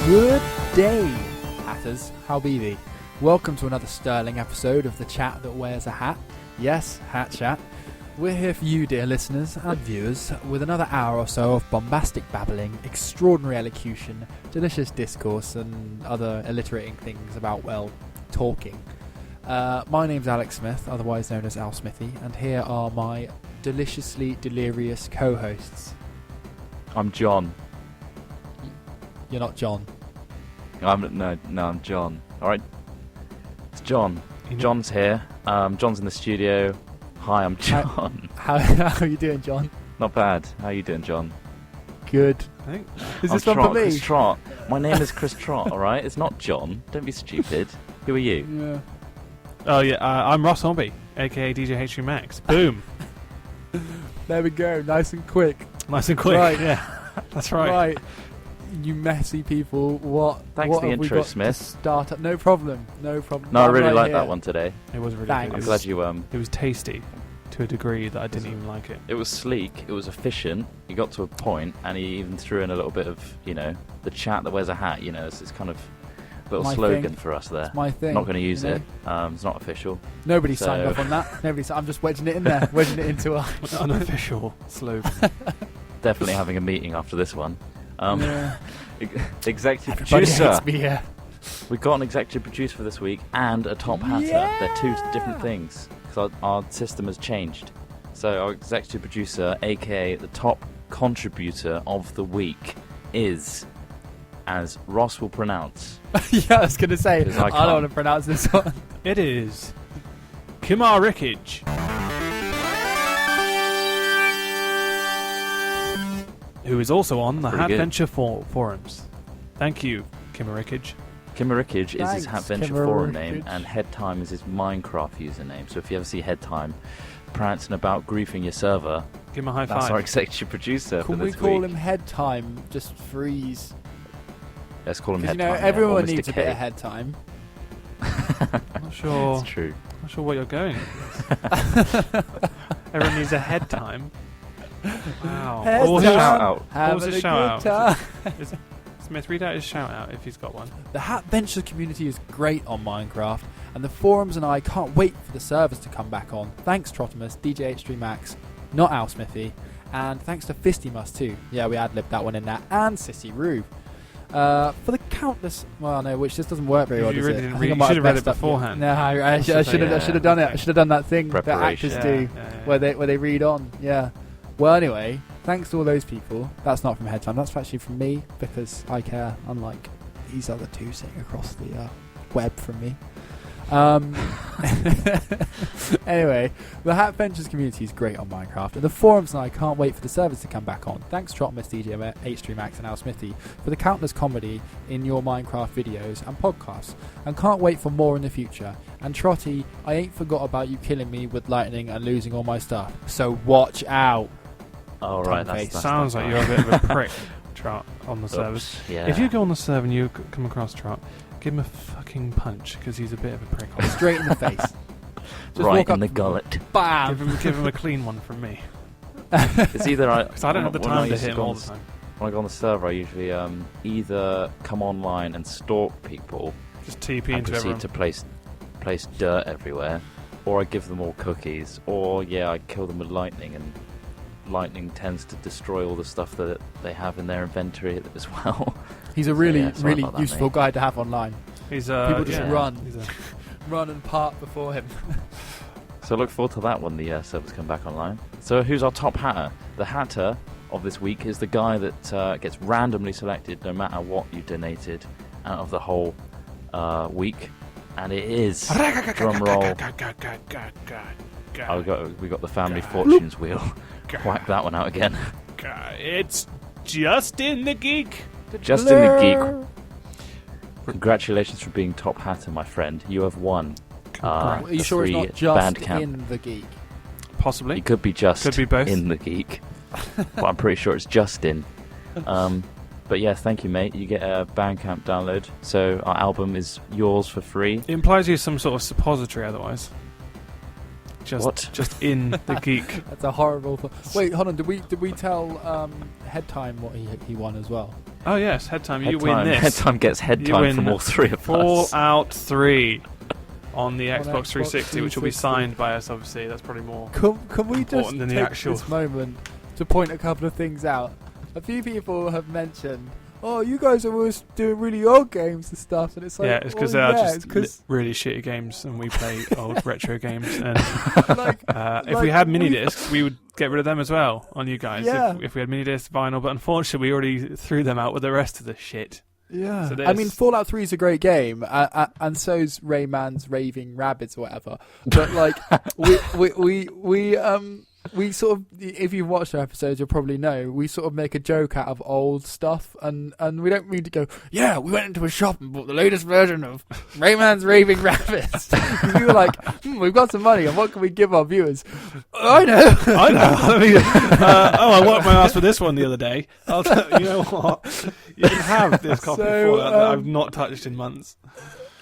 Good day, Hatters. How be thee? Welcome to another sterling episode of The Chat That Wears a Hat. Yes, Hat Chat. We're here for you, dear listeners and viewers, with another hour or so of bombastic babbling, extraordinary elocution, delicious discourse, and other alliterating things about, well, talking. My name's Alex Smith, otherwise known as Al Smithy, and here are my deliciously delirious co-hosts. I'm John. You're not John. I'm John. Alright. It's John. John's here. John's in the studio. Hi, I'm John. How are you doing, John? Not bad. How are you doing, John? Good. Is this one for me? Chris Trott. My name is Chris Trott, alright? It's not John. Don't be stupid. Who are you? Yeah. Oh, yeah, I'm Ross Hornby, a.k.a. DJ H3 Max. Boom. There we go. Nice and quick. Nice and quick. Right. Yeah, that's right. Right. You messy people. Thanks for the have we intro, got Smith. To start up? No problem. No, I really liked that one today. It was really Thanks. good. I'm glad you... It was tasty to a degree that I didn't even like it. It was sleek. It was efficient. He got to a point, and he even threw in a little bit of, the chat that wears a hat. It's kind of a little My slogan thing. for us there. It's my thing. Not going to use you know? it. It's not official. Nobody signed off on that. I'm just wedging it in there. Wedging it into our unofficial slogan. Definitely having a meeting after this one. Yeah. Executive Everybody producer. hates me here. We've got an executive producer for this week and a top hatter. Yeah. They're two different things because our system has changed. So our executive producer, aka the top contributor of the week, is, as Ross will pronounce. Yeah, I was going to say, 'Cause I I don't can't. want to pronounce this one. It is Kimar Rickage, who is also on the Pretty good. Hatventure forums. Thank you, Kimar Rickage. Kimmerikage is his Thanks, Hatventure forum Kimmerikage. name, and Headtime is his Minecraft username. So if you ever see Headtime prancing about griefing your server, Give him a high that's five. our executive producer for Can we this call week. him Head Time? Just freeze. Let's call him Because Headtime. everyone or Mr. needs a K. bit of head time. Not sure. It's true. Not sure what you're going with. Everyone needs a head time. Wow. Head What was What his a time. shout out. Having was his a shout good out? time. Smith, read out his shout out if he's got one. The Hatventure community is great on Minecraft, and the forums and I can't wait for the servers to come back on. Thanks, Trottimus, DJ H3 Max, not Al Smithy, and thanks to Fistymus too. Yeah, we ad-libbed that one in that, and Sissy Roo. For the countless, which just doesn't work very well. You Does really it? didn't I read- think I you might should have read messed it up. beforehand. No, I should have done it. I should have done that thing that Preparation. actors do, where they read on. Yeah. Well, anyway, thanks to all those people. That's not from Headtime. That's actually from me because I care. Unlike these other two sitting across the web from me. Anyway, the Hatventures community is great on Minecraft, and the forums and I can't wait for the servers to come back on. Thanks, Trotmus, DJ H3 Max, and Al Smithy for the countless comedy in your Minecraft videos and podcasts, and can't wait for more in the future. And Trotty, I ain't forgot about you killing me with lightning and losing all my stuff, so watch out. Oh, right. That's Sounds like not you're a right. bit of a prick, Trot, on the servers. Yeah. If you go on the server and you come across Trot, give him a fucking punch because he's a bit of a prick. On Straight in the face. Just right walk in up, the gullet. bam. give him a clean one from me. It's either Because I don't have the time to hit him all the time. When I go on the server, I usually either come online and stalk people Just TP and into proceed everyone. to place dirt everywhere, or I give them all cookies, or I kill them with lightning, and lightning tends to destroy all the stuff that they have in their inventory as well. He's a really, sorry really about that, useful mate. guy to have online. He's People just yeah. run. He's a- Run and part before him. So look forward to that when the servers come back online. So who's our top hatter? The hatter of this week is the guy that gets randomly selected no matter what you donated out of the whole week, and it is drum roll. We got the family fortunes wheel. Whack that one out again. It's Justin the Geek. Justin the Geek. Congratulations for being top hatter, my friend. You have won. Are you sure it's free not just Bandcamp. in the geek? Possibly. It could be just Could be both. in the geek, but I'm pretty sure it's Justin. But yeah, thank you, mate. You get a Bandcamp download, so our album is yours for free. It implies you're some sort of suppository otherwise. Just in the geek. That's a horrible. Wait, hold on. Did we tell Head Time what he won as well? Oh yes, head time. You Head win time. this. Head time gets head You time win from all three of us. Fallout 3 on the On Xbox 360, which will be 360. signed by us. Obviously, that's probably more. Can we just Important than the take actual- this moment to point a couple of things out? A few people have mentioned, "Oh, you guys are always doing really old games and stuff," and it's like, Yeah, it's because well, they are yeah, just it's 'cause, really shitty games, and we play old retro games. And like, if we had mini discs, we would get rid of them as well on you guys. Yeah. If we had mini discs, vinyl, but unfortunately, we already threw them out with the rest of the shit. yeah. So I mean, Fallout 3 is a great game, and so's Rayman's Raving Rabbids or whatever. But like, we sort of, if you've watched our episodes, you'll probably know, we sort of make a joke out of old stuff, and we don't mean to go, yeah, we went into a shop and bought the latest version of Rayman's Raving Rabbids. We were like, we've got some money, and what can we give our viewers? I know. I mean, I wiped my ass for this one the other day. I'll tell you know what? You can have this copy So, of Fallout that I've not touched in months.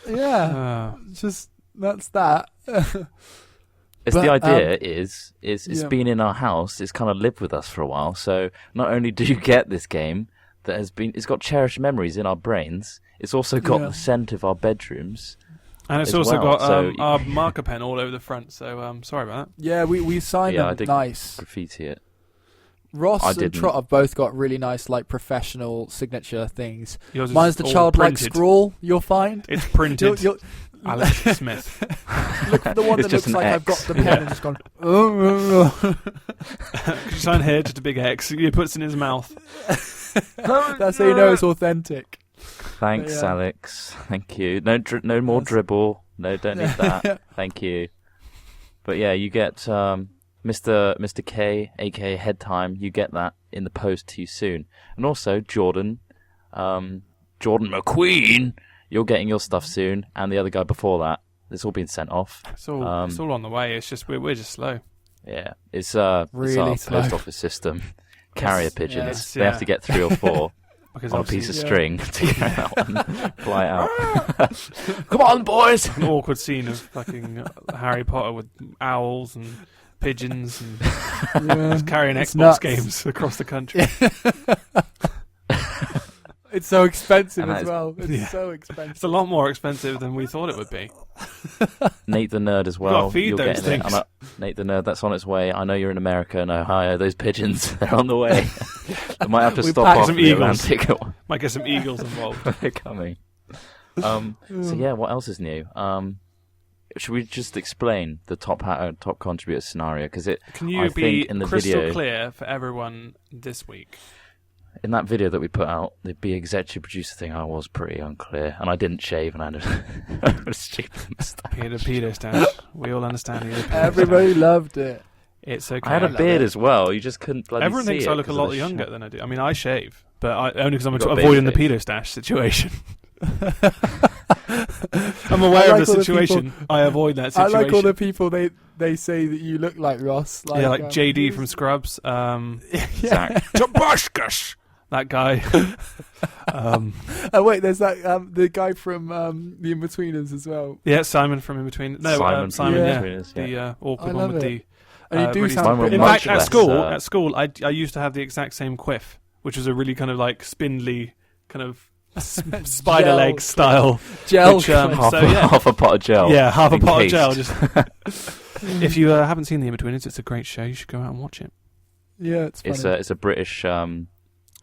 Yeah, just, that's that. It's But, the idea is it's yeah. been in our house. It's kind of lived with us for a while. So not only do you get this game that it's got cherished memories in our brains. It's also got Yeah. the scent of our bedrooms. And it's as also well, got so our marker pen all over the front, so sorry about that. Yeah, we signed Yeah, I them did nice. graffiti it. Ross I and didn't. Trot have both got really nice, like, professional signature things. Yours is Mine's the all childlike printed. scrawl, you'll find. It's printed. You'll Alex Smith. look for the one It's that just looks an like I've got X. the pen Yeah. and just gone, oh. Could you sign here, just a big X. He puts it in his mouth. That's how you know it's authentic. Thanks, Yeah. Alex. Thank you. No more Yes. dribble. No, don't need that. Thank you. But yeah, you get Mr. K, aka Head Time. You get that in the post to you soon. And also Jordan McQueen. You're getting your stuff soon, and the other guy before that. It's all been sent off. It's all on the way. It's just we're just slow. Yeah, it's Really our slow. post office system. Carrier pigeons. yes, They have to get 3 or 4 Because on a piece of Yeah. string to get out and fly out. Come on, boys! An awkward scene of fucking Harry Potter with owls and pigeons and Yeah. just carrying It's Xbox nuts. games across the country. It's so expensive And that as is- well. It's Yeah. so It's expensive. a lot more expensive than we thought it would be. Nate the Nerd as well. Gotta feed You're those getting it. things. Nate the Nerd, that's on its way. I know you're in America and Ohio. Those pigeons, they're on the way. I might have to We stop packed off some the eagles. Atlantic. Might get some eagles involved. They're coming. So yeah, what else is new? Should we just explain the top hatter, top contributor scenario? Because Can you I be think in the crystal video, clear for everyone this week? in that video that we put out, the be executive producer thing, I was pretty unclear, and I didn't shave, and I had a stupid moustache. Peter stash. We all understand you. Everybody loved it. It's okay. I had a love beard it. as well. You just couldn't bloody Everyone see thinks it I look a 'cause of lot the younger sh- than I do. I mean, I shave, but only because I'm You've got a avoiding the baby pedo stash situation. I'm I aware like of all the the situation. people- I avoid that I situation. like all the people they say that you look like Ross. yeah, like JD from Scrubs. Zach. Tabashkash! That guy. Oh wait, there's that the guy from the Inbetweeners as well. Yeah, Simon from In Between. No, Simon, Simon. from Yeah, Inbetweeners, yeah. the awkward I one love with it. the. And you do really sound Mine were pretty In much fact, less, at school, I used to have the exact same quiff, which was a really kind of like spindly, kind of spider Gel leg style. gel. which, clip. half, So, yeah. half a pot of gel. Yeah, half a pot of encased. gel. Just if you haven't seen the In-Betweeners, it's a great show. You should go out and watch it. Yeah, it's funny. It's a British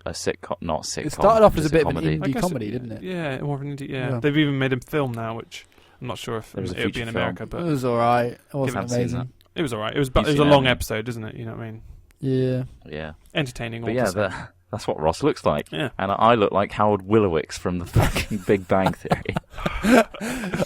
a sitcom, not sitcom. It started off as a it's bit of an comedy. indie I guess comedy, didn't it? Yeah, more of an indie. Yeah. Yeah. They've even made a film now, which I'm not sure if There was a it would be feature in film. America, It but was alright. It wasn't haven't seen amazing. it was alright. It was You've a seen long it? episode, isn't it? You know what I mean? Yeah. Yeah, Entertaining. but all yeah, the same. that's what Ross looks like. Yeah. And I look like Howard Willowix from the fucking Big Bang Theory.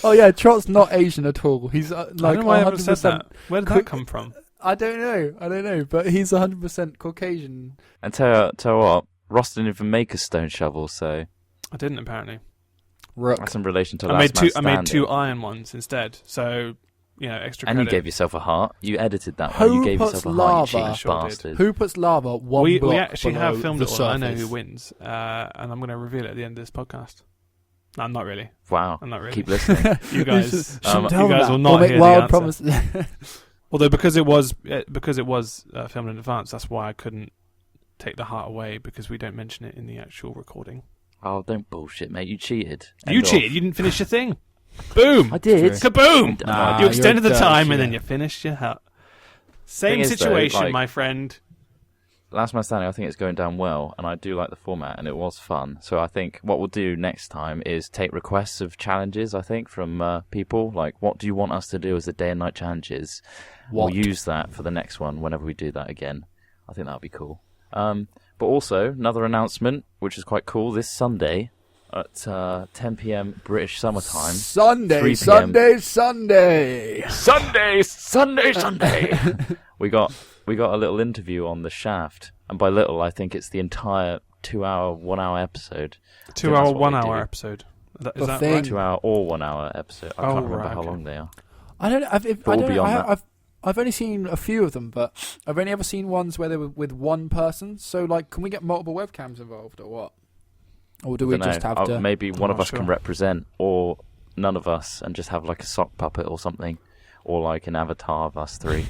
Oh yeah, Trot's not Asian at all. He's I like don't know why I haven't said 100%. that. Where did that quick- come from? I don't know, but he's 100% Caucasian. And tell you what, Ross didn't even make a stone shovel, so I didn't apparently. Rook. that's in relation to I Last made Man I made two Standing. iron ones instead. So extra And you credit. gave yourself a heart. You edited that one. Who You gave puts yourself a heart, you lava? cheeky Sure did. bastard. Who puts lava one we block actually below have filmed the it all. I know who surface? wins, and I'm going to reveal it at the end of this podcast. No, I'm not really. Wow. I'm not really. Keep listening. You guys, shouldn't you tell guys that. will not We'll make hear the wild answer. promises. Although because it was filmed in advance, that's why I couldn't take the heart away because we don't mention it in the actual recording. Oh, don't bullshit, mate. You cheated. You cheated. You didn't finish your thing. Boom. I did. Kaboom. Nah, you extended the you're time dirty. and then you finished your hat. Same Thing is, though, situation, like- my friend. Last Man Standing, I think it's going down well, and I do like the format, and it was fun. So I think what we'll do next time is take requests of challenges, I think, from people. Like, what do you want us to do as the day and night challenges? What? We'll use that for the next one whenever we do that again. I think that would be cool. But also, another announcement, which is quite cool, this Sunday at 10 p.m. British summertime. Sunday, 3 Sunday, Sunday. Sunday. We got a little interview on The Shaft, and by little I think it's the entire 2-hour, 1-hour episode. 2 hour, that's what 1 we hour do. episode. The Is that thing- right? 2-hour or 1-hour episode. I Oh, can't remember right, how okay. long they are. I don't know. I we'll don't be know. on that. I've only seen a few of them, but I've only ever seen ones where they were with one person. So, like, can we get multiple webcams involved, or what? Or do we Dunno. just have to? Maybe one of not us can sure. represent, or none of us, and just have like a sock puppet or something, or like an avatar of us three.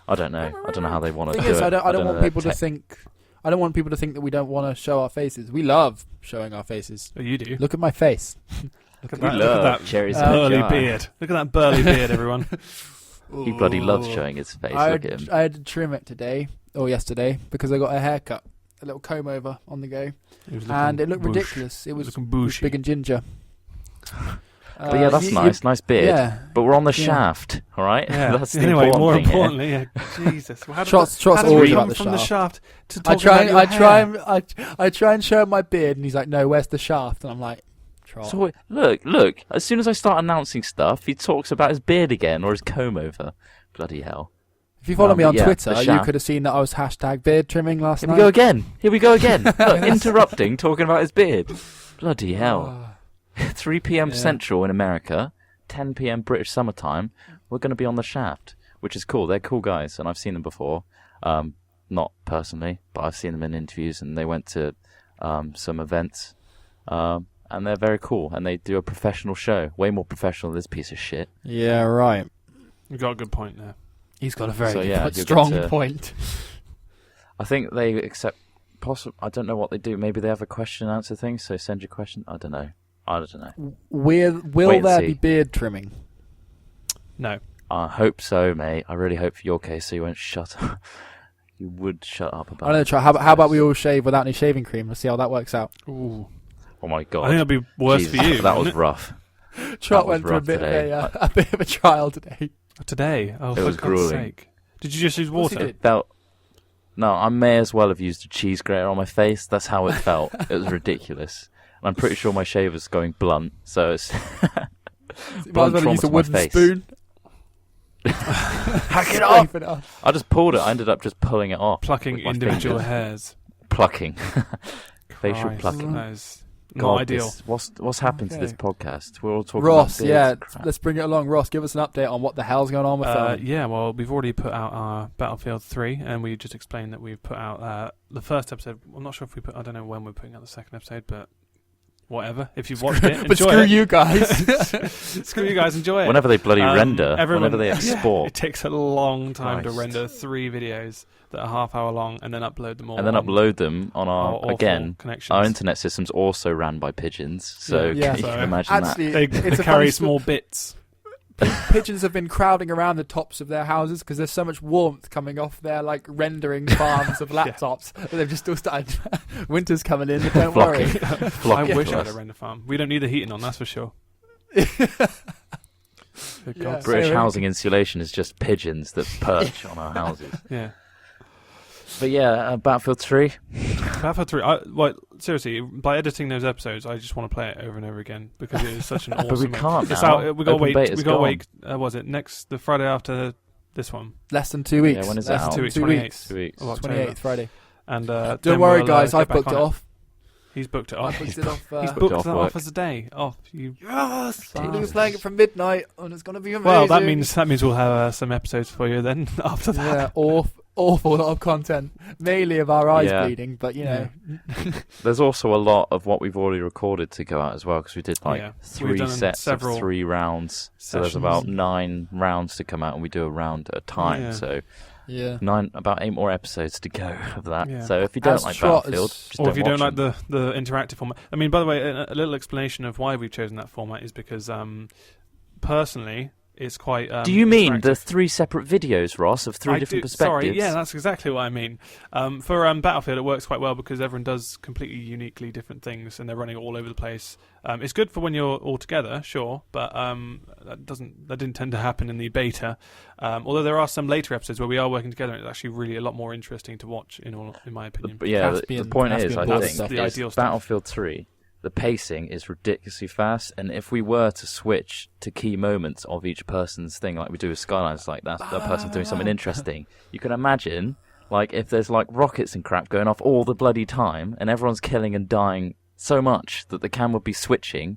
I don't know. I don't know how they want to Thing do is, it. I don't know want their people to tech- think. I don't want people to think that we don't want to show our faces. We love showing our faces. Oh, you do. Look at my face. Look at We that. love Look at that cherries in a burly jar. beard. Look at that burly beard, everyone. He bloody loves showing his face. I Look at him. had to trim it today or yesterday because I got a haircut, a little comb over on the go, and it looked ridiculous. It was looking it was bushy. big and ginger. But yeah, that's nice. Nice beard. Yeah. But we're on the Yeah. shaft, all right? Yeah. That's the anyway, important more thing here. importantly, yeah. Jesus. Well, how Shots how did always we about come the from the shaft. shaft to talk about your hair? I try and show him my beard, and he's like, "No, where's the shaft?" And I'm like, "Trot." So look. As soon as I start announcing stuff, he talks about his beard again or his comb over. Bloody hell! If you follow me but on yeah, Twitter, the you shaft. could have seen that I was hashtag beard trimming last Here night. we go again. Look, interrupting, talking about his beard. Bloody hell! 3 p.m. Yeah. Central in America, 10 p.m. British summertime. We're going to be on the Shaft, which is cool. They're cool guys, and I've seen them before. Not personally, but I've seen them in interviews, and they went to some events. And they're very cool, and they do a professional show. Way more professional than this piece of shit. Yeah, right. You got a good point there. He's got a very So, good yeah, point, you'll strong get to- point. I think they accept... I don't know what they do. Maybe they have a question and answer thing, so send your question. I don't know. Will Wait and there see. be beard trimming? No. I hope so, mate. I really hope for your case so you won't shut up. You would shut up about I don't know. Try. How about we all shave without any shaving cream? Let's see how that works out. Ooh. Oh my god. I think that'd be worse Jesus, for you. That was wouldn't rough. Trot was went for a rough bit today. of a bit of a trial today. it? Today. Oh, It for was God's grueling. sake. Did you just use course he water? did. Felt... No, I may as well have used a cheese grater on my face. That's how it felt. It was ridiculous. And I'm pretty sure my shaver's going blunt, so it's... You might as Blunt well trauma use a to my wooden face. spoon. Hack it Scrape it off. I just pulled it. I ended up just pulling it off. Plucking with my individual fingers. hairs. Plucking. Facial Christ, plucking. That is God, not ideal. What's happened to Okay. this podcast? We're all talking Ross, about yeah, beards. Crap. let's bring it along. Ross, give us an update on what the hell's going on with them. Yeah, well, we've already put out our Battlefield 3, and we just explained that we've put out the first episode. I'm not sure if I don't know when we're putting out the second episode, but whatever. If you've watched it, But enjoy screw it. you guys. Screw you guys, enjoy it. Whenever they bloody render, everyone- whenever they Yeah, export, it takes a long time to Christ. render 3 videos that are half-hour long, and then upload them all. and then on upload them on our awful again. connections. Our internet system's also ran by pigeons, so Yeah. you So- can imagine Actually, They it's a carry funny small bits. pigeons have been crowding around the tops of their houses because there's so much warmth coming off their like rendering farms of laptops that they've just all started. Winter's coming in, but don't worry. Flocking. I Flocking wish to I had us. a render farm. We don't need the heating on, that's for sure. For Yeah. God's British So- housing insulation is just pigeons that perch on our houses. Yeah. But yeah, Battlefield 3. Battlefield 3, seriously, by editing those episodes, I just want to play it over and over again because it is such an awesome... But we can't It's now. out, we got to Open wait, beta's we got to gone. wait, was it the Friday after this one? Less than 2 weeks. Yeah, when is Less it than out? 2 2 weeks, weeks. 2 weeks. Of October. 28th Friday. And Don't then worry, we'll, guys. get I've back booked on it off. He's booked it I off. booked it off. He's booked booked it off that work. off as a day off. You... Yes, Damn. we're playing it from midnight, and it's gonna be amazing. Well, that means we'll have some episodes for you then after that. yeah, awful lot of content, mainly of our eyes Yeah. bleeding. But you know, There's also a lot of what we've already recorded to go out as well, because we did like Yeah. We've 3 done sets of several 3 rounds. So there's sessions. about 9 rounds to come out, and we do a round at a time. Yeah. So Yeah. About 8 more episodes to go of that. Yeah. So if you don't As like Trot Battlefield, is- just Or if you don't watch like them. the interactive format. I mean, by the way, a little explanation of why we've chosen that format is because personally, it's quite. Do you mean interactive. the 3 separate videos, Ross, of 3 different perspectives? Sorry, yeah, that's exactly what I mean. For Battlefield, it works quite well because everyone does completely uniquely different things, and they're running all over the place. It's good for when you're all together, sure, but that didn't tend to happen in the beta. Although there are some later episodes where we are working together, and it's actually really a lot more interesting to watch, in my opinion. But yeah, the Caspian- point is, Caspian I border think, stuff. The is ideal stuff. Battlefield 3, the pacing is ridiculously fast, and if we were to switch to key moments of each person's thing, like we do with Skylines, like that person's doing something interesting, you can imagine, like, if there's, like, rockets and crap going off all the bloody time, and everyone's killing and dying so much that the camera would be switching,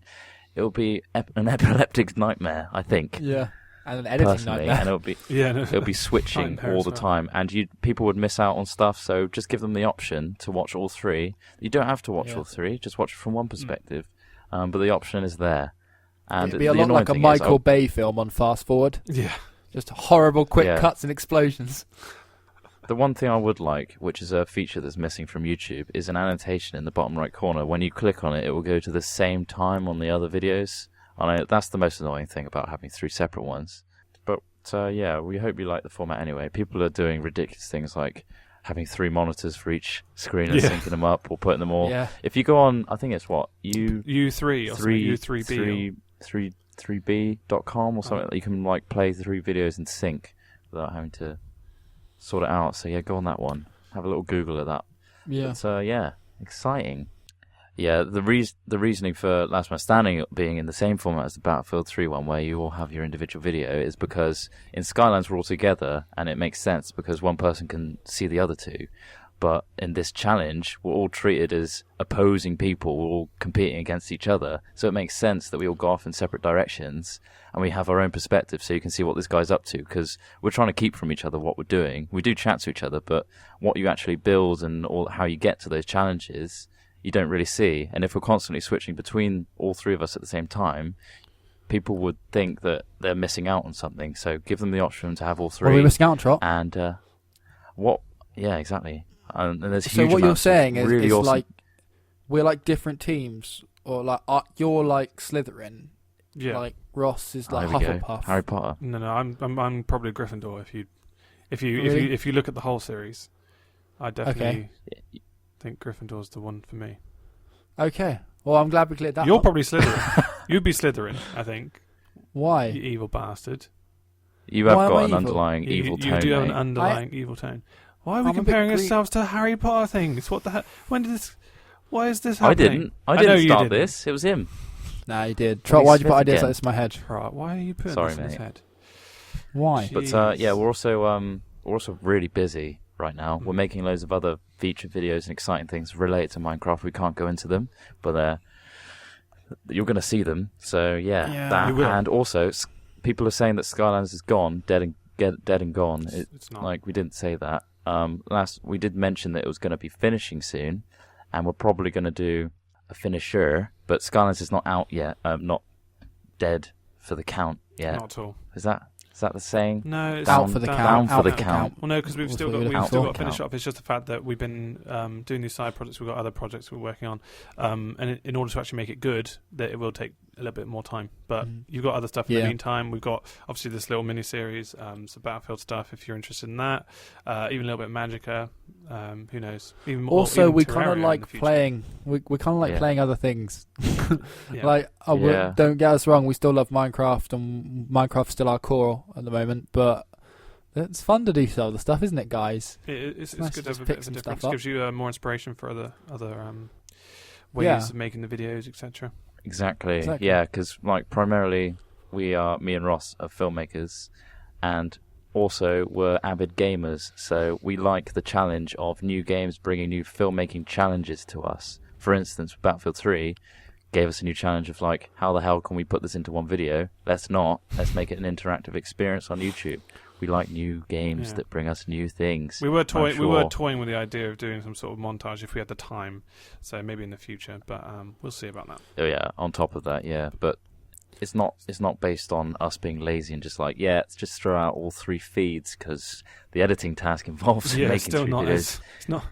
it would be an epileptic nightmare, I think. Yeah. And an editing Personally, nightmare. and Yeah, it'll be switching Nightmare all as the well. time, and people would miss out on stuff. So just give them the option to watch all 3. You don't have to watch Yeah. all 3; just watch it from one perspective. But the option is there. And It'd be a the lot annoying like a thing Michael is, Bay film on Fast Forward. yeah. Just horrible quick Yeah. cuts and explosions. the one thing I would like, which is a feature that's missing from YouTube, is an annotation in the bottom right corner. When you click on it, it will go to the same time on the other videos. And that's the most annoying thing about having 3 separate ones. But yeah, we hope you like the format anyway. People are doing ridiculous things like having 3 monitors for each screen and Yeah. syncing them up or putting them all. Yeah. If you go on, I think it's what U3 or something, U3B. 3b.com or something. You can like play 3 videos in sync without having to sort it out. So yeah, go on that one. Have a little Google of that. Yeah. But yeah, exciting. Yeah, the reasoning for Last Man Standing being in the same format as the Battlefield 3 one, where you all have your individual video, is because in Skylands we're all together, and it makes sense because one person can see the other 2. But in this challenge, we're all treated as opposing people. We're all competing against each other. So it makes sense that we all go off in separate directions, and we have our own perspective so you can see what this guy's up to, because we're trying to keep from each other what we're doing. We do chat to each other, but what you actually build and how you get to those challenges, you don't really see. And if we're constantly switching between all 3 of us at the same time, people would think that they're missing out on something. So give them the option to have all 3. What are we missing out on, Trot? And yeah, exactly. And there's So huge what you're amounts of saying is, really is awesome. like we're like different teams, or like you're like Slytherin, Yeah. like Ross is like There we go. Hufflepuff. Harry Potter. No, I'm probably Gryffindor. Really? If you look at the whole series, I definitely think Gryffindor's the one for me. Okay. Well, I'm glad we cleared that. You're up. probably Slytherin. You'd be Slytherin, I think. Why? You evil bastard. You have Why am got I an evil? underlying evil You tone, do have an mate. underlying evil tone. Why are we I'm a bit comparing green. ourselves to Harry Potter things? What the hell? When did this? Why is this I happening? didn't know start you didn't. this. It was him. Nah, you did. Trot, Lee why'd you put Smith ideas again. like this in my head? Right, why are you putting Sorry, this in his mate. head? Why? But Jeez. yeah, we're also really busy right now. We're making loads of other feature videos and exciting things related to Minecraft. We can't go into them, but you're going to see them. So Yeah, that you will. and also people are saying that Skylands is gone, dead and gone. It's not. Like we didn't say that. We did mention that it was going to be finishing soon, and we're probably going to do a finisher. But Skylands is not out yet. Not dead for the count yet. Not at all. Is that the saying? No, it's Out for the count. Down for out the count. Well, no, because we've That's still what got you're we've looking still for. got to finish Count. off. It's just the fact that we've been doing these side projects. We've got other projects we're working on, and in order to actually make it good, that it will take a little bit more time. But you've got other stuff in the Yeah. meantime. We've got obviously this little mini series, some Battlefield stuff if you're interested in that. Even a little bit of Magicka. Who knows? Even more. Also, even we Terraria kind of in the like future. playing. We kind of like Yeah. playing other things. Yeah. Like, Yeah. don't get us wrong. We still love Minecraft, and Minecraft's still our core at the moment. But it's fun to do some other stuff, isn't it, guys? It's nice good to to have just a pick bit of a some difference. stuff up. Gives you more inspiration for other ways Yeah. of making the videos, etc. Exactly. Exactly. Yeah, because like primarily me and Ross are filmmakers, and also we're avid gamers. So we like the challenge of new games bringing new filmmaking challenges to us. For instance, Battlefield 3 gave us a new challenge of like, how the hell can we put this into one video? Let's make it an interactive experience on YouTube. We like new games Yeah. that bring us new things. We were I'm toying. We were sure. toying with the idea of doing some sort of montage if we had the time. So maybe in the future, but we'll see about that. Oh yeah, on top of that, yeah. But it's not based on us being lazy and just like, let's just throw out all 3 feeds because the editing task involves making still 3 not videos. it's not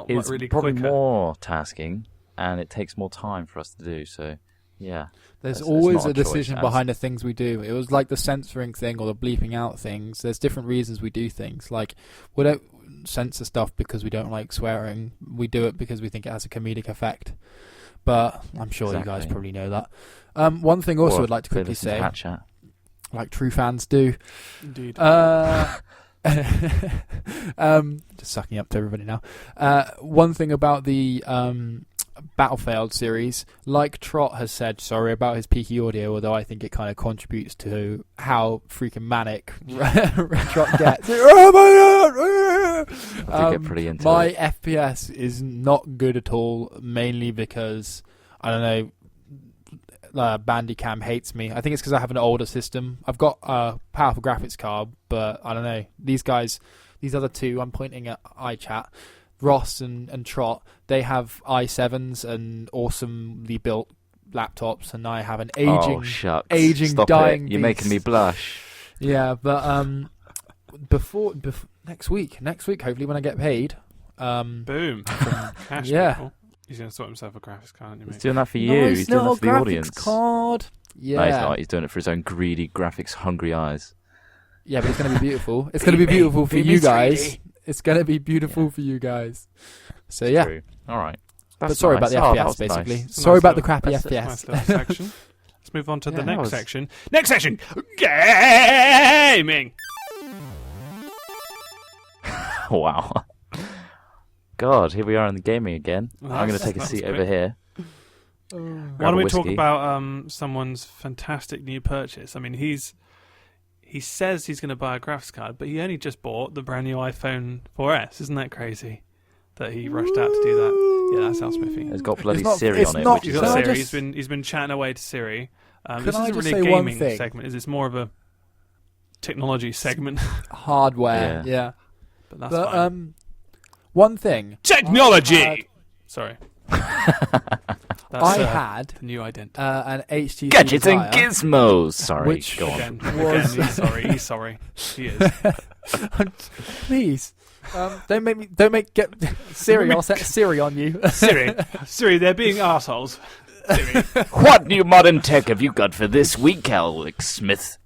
It's really probably quicker. more tasking, and it takes more time for us to do. So, yeah. There's It's always not a a choice, decision and- behind the things we do. It was like the censoring thing or the bleeping out things. There's different reasons we do things. Like, we don't censor stuff because we don't like swearing. We do it because we think it has a comedic effect. But I'm sure you guys Exactly. probably know that. One thing also Or I'd like to they quickly listen to say, Hat Chat. like true fans do, Indeed. just sucking up to everybody now. One thing about the Battlefield series, like Trot has said, sorry about his peaky audio, although I think it kind of contributes to how freaking manic Trot gets. Oh my god! I do get pretty into My it. FPS is not good at all, mainly because I don't know. Bandicam hates me. I think it's because I have an older system. I've got a powerful graphics card, but I don't know. These other two, I'm pointing at iChat, Ross and Trot, they have i7s and awesomely built laptops, and I have an Oh, shucks. aging, Stop dying it. You're making me beast. blush. Yeah, but before next week, hopefully when I get paid, Boom. Cash, yeah. people. He's going to sort himself a graphics card, isn't He's he? doing that for you. nice He's doing little that for the graphics audience. card. Yeah, No, he's not. He's doing it for his own greedy, graphics-hungry eyes. yeah, but it's going to be beautiful. It's going to be beautiful for you guys. It's going to be beautiful for you guys. So yeah, True. All right. but sorry about the That FPS, was basically. nice. It's a Sorry nice about the little- crappy that's a FPS. Nice little section. Let's move on to Yeah, the that next was- section. Next section! Gaming! Wow. God, here we are in the gaming again. Well, I'm going to that's- take a that's seat quick. over here. Why Grab don't a we talk whiskey. about someone's fantastic new purchase? I mean, he says he's going to buy a graphics card, but he only just bought the brand new iPhone 4S. Isn't that crazy? That he rushed out to do that. Yeah, that's Al Smithy. It's got bloody not- Siri it's on it, not- which He's is got Can I Siri. just- He's been chatting away to Siri. Can This I isn't just really a say one gaming thing? segment. It's more of a technology segment. Hardware, yeah. But that's But fine. one thing, Technology. Sorry. That's I had the new identity. an HTC Gadgets and Desire, Gizmos. Sorry, Which- go on. Again, he's sorry. He's sorry. He is. Please, don't get Siri. I'll set Siri on you. Siri, they're being arseholes. Siri. What new modern tech have you got for this week, Alex Smith?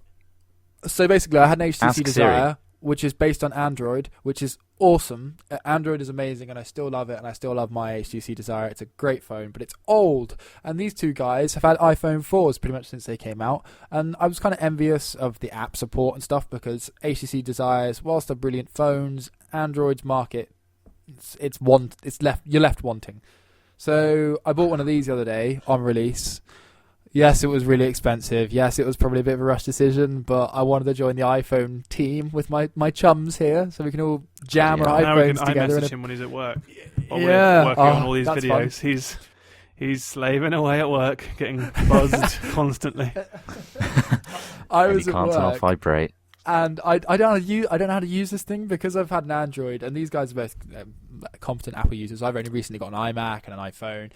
So basically, I had an HTC Ask Desire, which is based on Android, which is awesome. Android is amazing, and I still love it, and I still love my HTC Desire. It's a great phone, but it's old. And these two guys have had iPhone 4s pretty much since they came out, and I was kind of envious of the app support and stuff because HTC Desires, whilst they're brilliant phones, Android's market, you're left wanting. So I bought one of these the other day on release. Yes, it was really expensive. Yes, it was probably a bit of a rush decision, but I wanted to join the iPhone team with my chums here, so we can all jam our Now we iPhones can together. iMessage him when he's at work. While Yeah. we're working on all these that's videos. He's slaving away at work, getting buzzed constantly. I And was you at can't turn off work, vibrate. and I don't know how to use this thing because I've had an Android, and these guys are both competent Apple users. I've only recently got an iMac and an iPhone,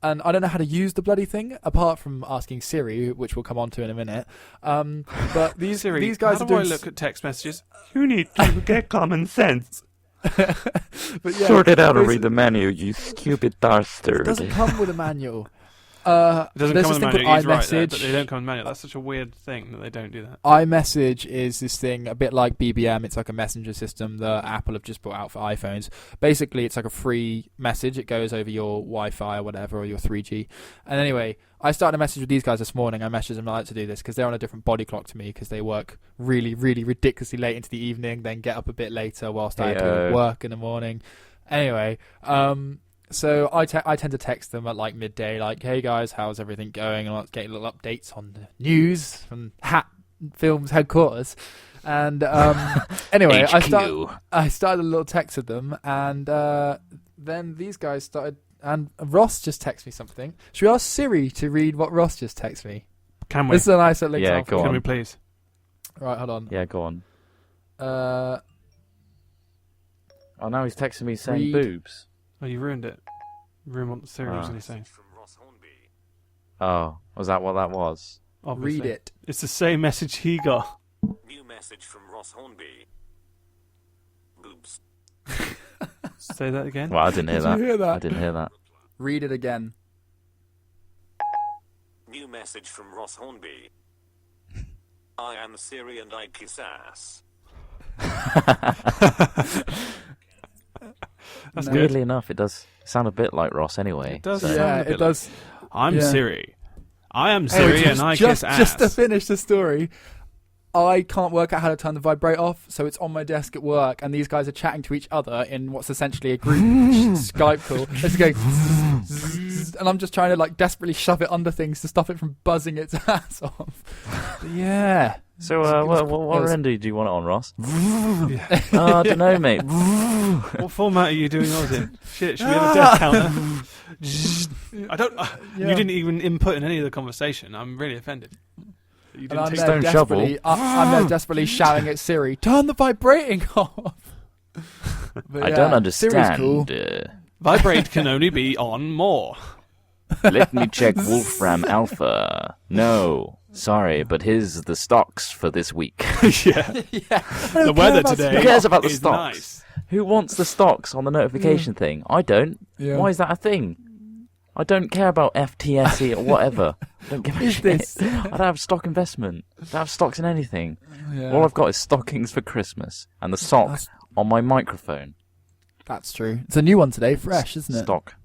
and I don't know how to use the bloody thing apart from asking Siri, which we'll come on to in a minute. But these guys how are do I doing. look at text messages? You need to get common sense. But yeah, Sort it out and basi- read the menu, you stupid It bastard. doesn't come with a manual. It doesn't There's come in this the thing manual. He's called right there, but iMessage. they don't come in the manual. That's such a weird thing that they don't do that. iMessage is this thing a bit like BBM. It's like a messenger system that Apple have just brought out for iPhones. Basically, it's like a free message. It goes over your Wi-Fi or whatever, or your 3G. And anyway, I started a message with these guys this morning. I messaged them. I like to do this because they're on a different body clock to me because they work really, really ridiculously late into the evening, then get up a bit later whilst I Heyo. do work in the morning. Anyway, so I tend to text them at like midday, like, "Hey guys, how's everything going?" And let's get little updates on the news from Hat Films headquarters. And anyway, HQ. I started a little text with them, and then these guys started. And Ross just texted me something. Should we ask Siri to read what Ross just texted me? Can we? This is a nice little Yeah, example. go Can on. we please? Right, hold on. Yeah, go on. Uh, Oh, now he's texting me saying Read. boobs. Oh, you ruined it. Ruined what the Siri was Ah. going to say. Oh, was that what that was? Obviously. Read it. It's the same message he got. New message from Ross Hornby. Boobs. Say that again. Well, I didn't hear Did that. you hear that? I didn't hear that. Read it again. New message from Ross Hornby. I am Siri and I kiss ass. That's No. Weirdly enough, it does sound a bit like Ross anyway. It does. so- Sound Yeah, a bit it does. I'm Yeah. Siri. I am Anyway, Siri and I kiss ass. Just to finish the story, I can't work out how to turn the vibrate off, so it's on my desk at work, and these guys are chatting to each other in what's essentially a group Skype call. It's going, and I'm just trying to like desperately shove it under things to stop it from buzzing its ass off. But yeah. So, It was- what it was- render do you want it on, Ross? Yeah. Oh, I don't know, mate. What format are you doing yours in? Shit, should we have a death counter? I don't. Yeah. You didn't even input in any of the conversation. I'm really offended. You And didn't I'm take there Stone desperately, I'm there desperately shouting at Siri, turn the vibrating off. But I yeah, don't Siri's understand. cool. Vibrate can only be on more. Let me check Wolfram Alpha. No, sorry, but here's the stocks for this week. Yeah. Yeah. The weather today Who cares about the is stocks? nice. Who wants the stocks on the notification thing? I don't. Yeah. Why is that a thing? I don't care about FTSE or whatever. I don't give a Is shit. this? I don't have stock investment. I don't have stocks in anything. Yeah. All I've got is stockings for Christmas and the sock That's- on my microphone. That's true. It's a new one today, fresh, isn't it? Stock.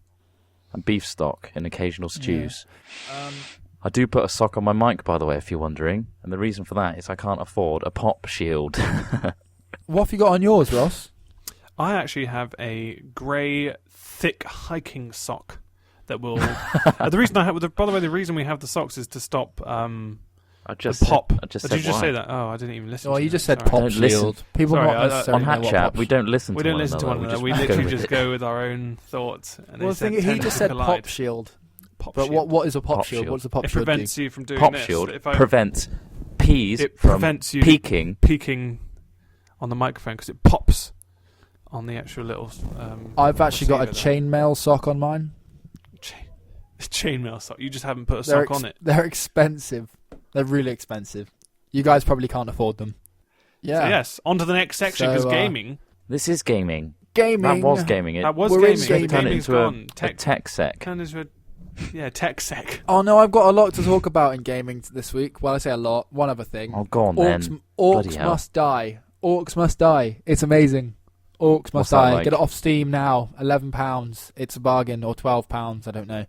And beef stock in occasional stews. Um, I do put a sock on my mic, by the way, if you're wondering. And the reason for that is I can't afford a pop shield. what have you got on yours, Ross? I actually have a grey, thick hiking sock that will. The reason I have, by the way, the reason we have the socks is to stop I just the pop. I just Did said you just why. say that? Oh, I didn't even listen. Oh, to you that. just said Sorry. pop Don't listen. shield. People Sorry, not I- necessarily On know Hat what Chat, pop we don't listen We to don't one listen to another. one another. We go literally with just it. go with our own thoughts. And Well, they the thing, he tend just to said collide. pop shield. Pop But shield. what is a pop Pop shield? shield. What does a pop It shield prevents do? you from doing Pop this. shield If I, prevents peas it from prevents you peaking. peaking on the microphone because it pops on the actual little. I've actually got a receiver there. chainmail sock on mine. Chainmail sock. You just haven't put a sock on it. They're expensive. They're really expensive. You guys probably can't afford them. Yeah. So yes, on to the next section So, because gaming. This is gaming. Gaming. That was gaming. It That was We're in gaming. gaming. turned it Gaming's into a gone. tech sec. Turned into a tech sec. Oh no, I've got a lot to talk about in gaming this week. Well, I say a lot. One other thing. Oh, go on then. Bloody Orcs hell. must die. Orcs must die. It's amazing. Orcs What's must that die. like? Get it off Steam now. £11. It's a bargain, or £12. I don't know.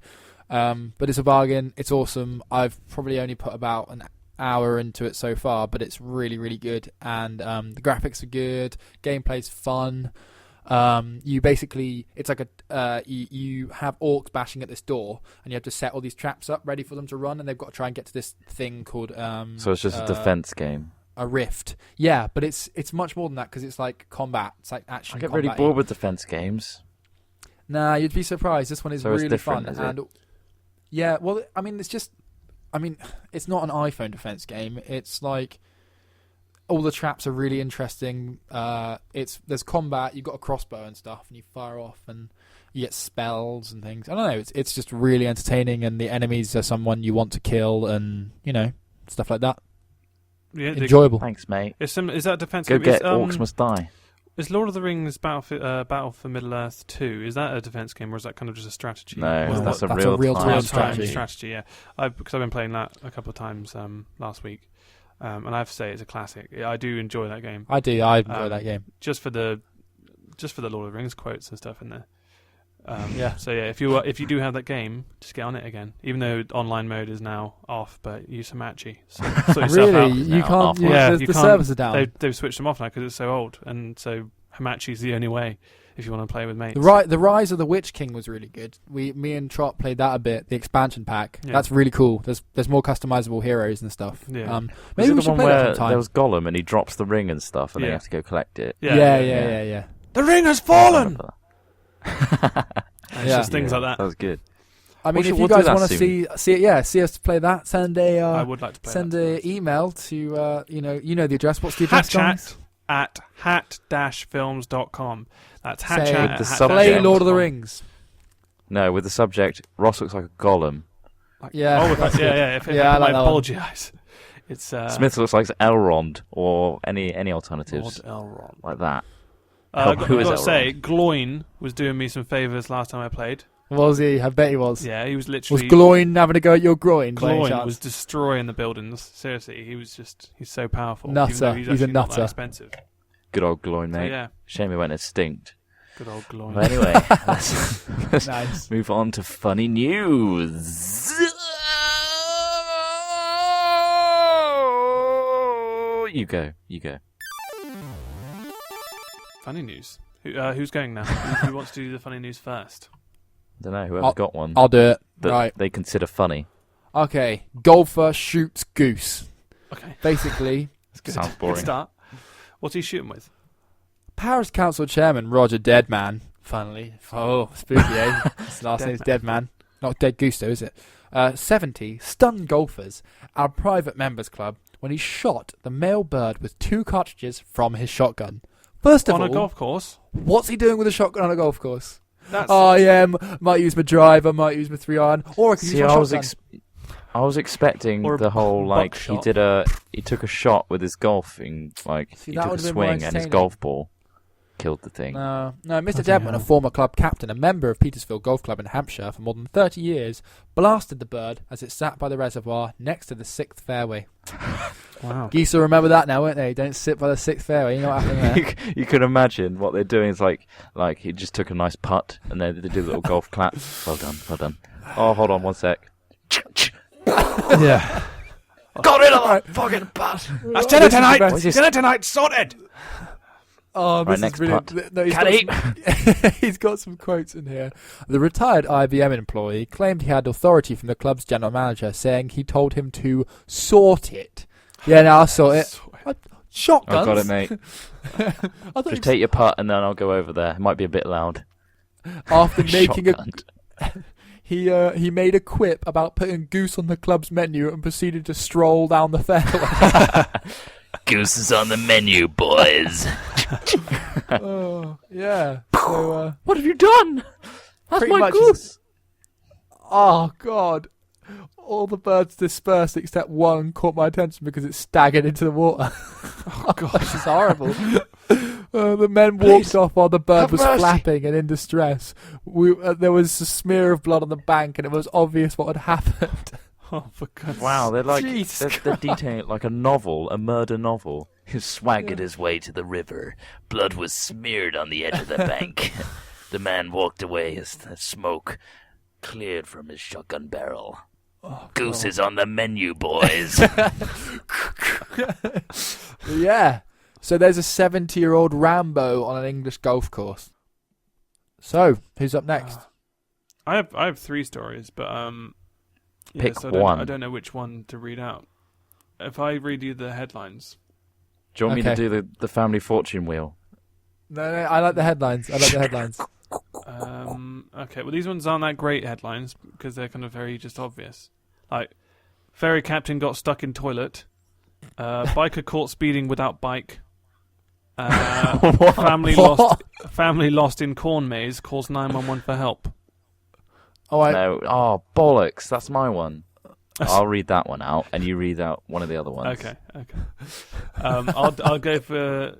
But it's a bargain. It's awesome. I've probably only put about an hour into it so far, but it's really, really good. And the graphics are good. Gameplay's fun. You basically, it's like you have orcs bashing at this door, and you have to set all these traps up ready for them to run, and they've got to try and get to this thing called So it's just a defense game. a rift. Yeah, but it's much more than that because it's like combat. It's like action. I get really combat-y. bored with defense games. Nah, you'd be surprised. This one is So it's really different, fun. is it? And yeah, well, I mean, it's not an iPhone defense game. It's like all the traps are really interesting. There's combat. You've got a crossbow and stuff, and you fire off, and you get spells and things. I don't know. It's just really entertaining, and the enemies are someone you want to kill, and stuff like that. Yeah, Enjoyable. Thanks, mate. is that a defense Go game? get Orcs Must Die. Is Lord of the Rings Battle for Middle Earth 2? Is that a defense game, or is that kind of just a strategy? No, Well, that's a that's a real-time real-time strategy. strategy. Yeah, because I've been playing that a couple of times last week, and I have to say it's a classic. I do enjoy that game, I do. I enjoy that game. just for the Lord of the Rings quotes and stuff in there. Yeah. So yeah, if you do have that game, just get on it again. Even though online mode is now off, but use Hamachi. So, sort yourself Really, out. you now, can't. halfway. Yeah, the you can't- servers are down. They've switched them off now because it's so old, and so Hamachi's the only way if you want to play with mates. The Rise of the Witch King was really good. Me and Trot played that a bit. The expansion pack. Yeah. That's really cool. There's more customizable heroes and stuff. Yeah. Was Maybe it we the should one play that where sometime. there was Gollum and he drops the ring and stuff, and then Yeah. you have to go collect it? Yeah. The ring has I fallen. remember that. And it's Yeah. just things like that. That was good. I mean, We'll if do you guys that want to soon. see it, see us play that. Send I would like to play send that. a email to you know the address. What's the address, guys? Hatchat at hat-films.com. That's Say, hatchat With the at subject. Play Subject. Lord of the Rings. No, with the subject, Ross looks like a golem. Yeah, Oh, that's good. If it Yeah, I had like my that one. bulgy eyes. It's Smith looks like Elrond or any alternatives Lord Elrond. like that. I've got Who is to Elrond? say, Gloin was doing me some favours last time I played. Was he? I bet he was. Yeah, he was Was literally... Gloin having a go at your groin? by any Gloin chance? was destroying the buildings. Seriously, he's so powerful. Nutter. Even though he's He's a actually not that nutter. expensive. Good old Gloin, So mate. yeah, Shame he went extinct. good old Gloin. But anyway, let's Nice. move on to funny news. You go. Funny news. Who's going now? Who wants to do the funny news first? I don't know, whoever's got one I'll do it. that Right. they consider funny. Okay. Golfer shoots goose. Okay, Basically, that's good. Sounds boring. Good start. What's he shooting with? Paris Council Chairman Roger Deadman. Funnily. Oh, spooky, eh? His last name's Deadman. Not Dead Goose, though, is it? 70 stunned golfers at a private members club when he shot the male bird with 2 cartridges from his shotgun. First of On all, a golf course? what's he doing with a shotgun on a golf course? That's Oh, yeah, might use my driver, might use my 3-iron, or I could See, use my I was shotgun. I was expecting Or a the whole like buckshot. he took a shot with his golfing See, he that took a would've been more swing and his entertaining. golf ball killed the thing. No, Mr. Bloody Deadman, a hell. former club captain, a member of Petersfield Golf Club in Hampshire for more than 30 years, blasted the bird as it sat by the reservoir next to the 6th fairway. wow. Geese will remember that now, won't they? Don't sit by the 6th fairway. You know what happened there? You can imagine what they're doing is like he just took a nice putt and then they do a little golf clap. Well done. Oh, hold on one sec. Yeah. Got rid of that fucking putt. That's dinner tonight! What is this? Dinner tonight, sorted! Oh, Right, this next is brilliant. No, Caddy. he's got some quotes in here. The retired IBM employee claimed he had authority from the club's general manager, saying he told him to sort it. Yeah, now I'll sort it. Shotguns. I got it, mate. I thought Just take your putt and then I'll go over there. It might be a bit loud. after making Shotgun. he made a quip about putting goose on the club's menu and proceeded to stroll down the fairway. Goose is on the menu, boys. Oh, yeah. So, What have you done? That's pretty my much goose. oh, God. All the birds dispersed except one caught my attention because it staggered into the water. Oh, gosh, it's horrible. The men walked off while the bird have was mercy. flapping and in distress. There was a smear of blood on the bank and it was obvious what had happened. Oh, for God's Wow, they're like Jesus they're detailing it like a novel, a murder novel. He swaggered his way to the river. Blood was smeared on the edge of the bank. The man walked away as the smoke cleared from his shotgun barrel. Goose is on the menu, boys. Yeah. So there's a 70-year-old Rambo on an English golf course. So, who's up next? I have 3 stories, but yeah, Pick so one. I don't know which one to read out. If I read you the headlines, Do you want me Okay. to do the family fortune wheel? No, I like the headlines. okay. Well, these ones aren't that great headlines because they're kind of very just obvious. Like, ferry captain got stuck in toilet. Biker caught speeding without bike. Family lost in corn maze. Calls 911 for help. Oh, No. Oh, bollocks. That's my one. I'll read that one out, and you read out one of the other ones. Okay. I'll go for.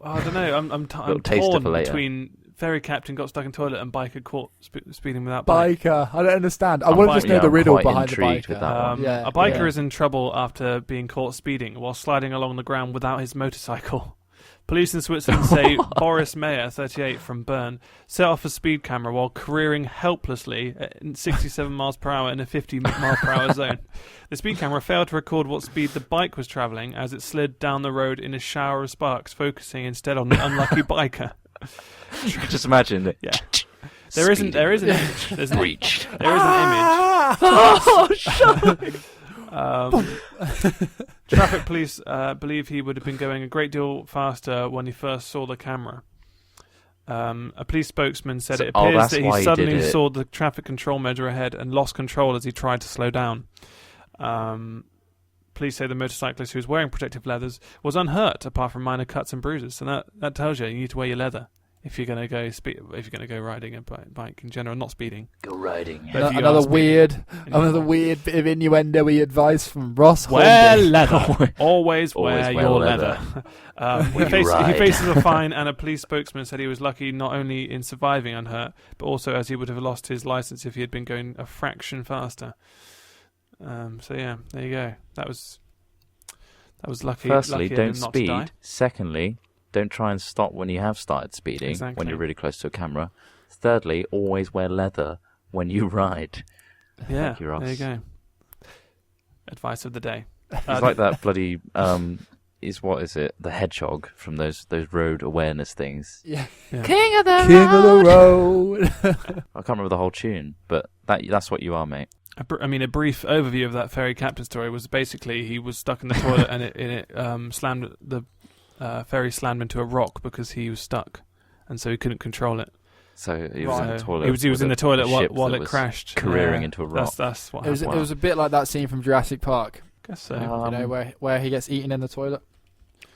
I don't know. I'm Little taster torn for later. between ferry captain got stuck in toilet and biker caught speeding without bike. biker. I don't understand. I I'm want to just know yeah, the I'm riddle quite behind the intrigued biker. with that one. Yeah, A biker yeah. is in trouble after being caught speeding while sliding along the ground without his motorcycle. Police in Switzerland say Boris Mayer, 38, from Bern, set off a speed camera while careering helplessly at 67 miles per hour in a 50 mile per hour zone. The speed camera failed to record what speed the bike was travelling as it slid down the road in a shower of sparks, focusing instead on the unlucky biker. Just imagine that. Yeah. There is an image. There is an image. Oh, shut Traffic police believe he would have been going a great deal faster when he first saw the camera. A police spokesman said So- it appears that's that why he he suddenly did it. saw the traffic control measure ahead and lost control as he tried to slow down. Police say the motorcyclist, who was wearing protective leathers, was unhurt apart from minor cuts and bruises. So that tells you need to wear your leather if you're going to go riding a bike in general, not speeding. Go riding. But if you Another are speeding, weird bit of innuendo-y advice from Ross wear Hornby. leather. Always wear wear your leather. He ride. faces a fine, and a police spokesman said he was lucky not only in surviving unhurt, but also as he would have lost his license if he had been going a fraction faster. So yeah, there you go. That was lucky. Firstly, lucky don't not to die. speed. Secondly, don't try and stop when you have started speeding, Exactly. when you're really close to a camera. Thirdly, always wear leather when you ride. Yeah, Thank you, Ross. there you go. Advice of the day. It's like that bloody what is it? The hedgehog from those road awareness things. Yeah. Yeah. of the road. I can't remember the whole tune, but that's what you are, mate. A brief overview of that ferry captain story was basically he was stuck in the toilet and it slammed the ferry slammed into a rock because he was stuck, and so he couldn't control it. So he was in the toilet. He was in the toilet while it was crashed, careering into a rock. That's what It was, happened. it was a bit like that scene from Jurassic Park. Guess so. You know, where he gets eaten in the toilet.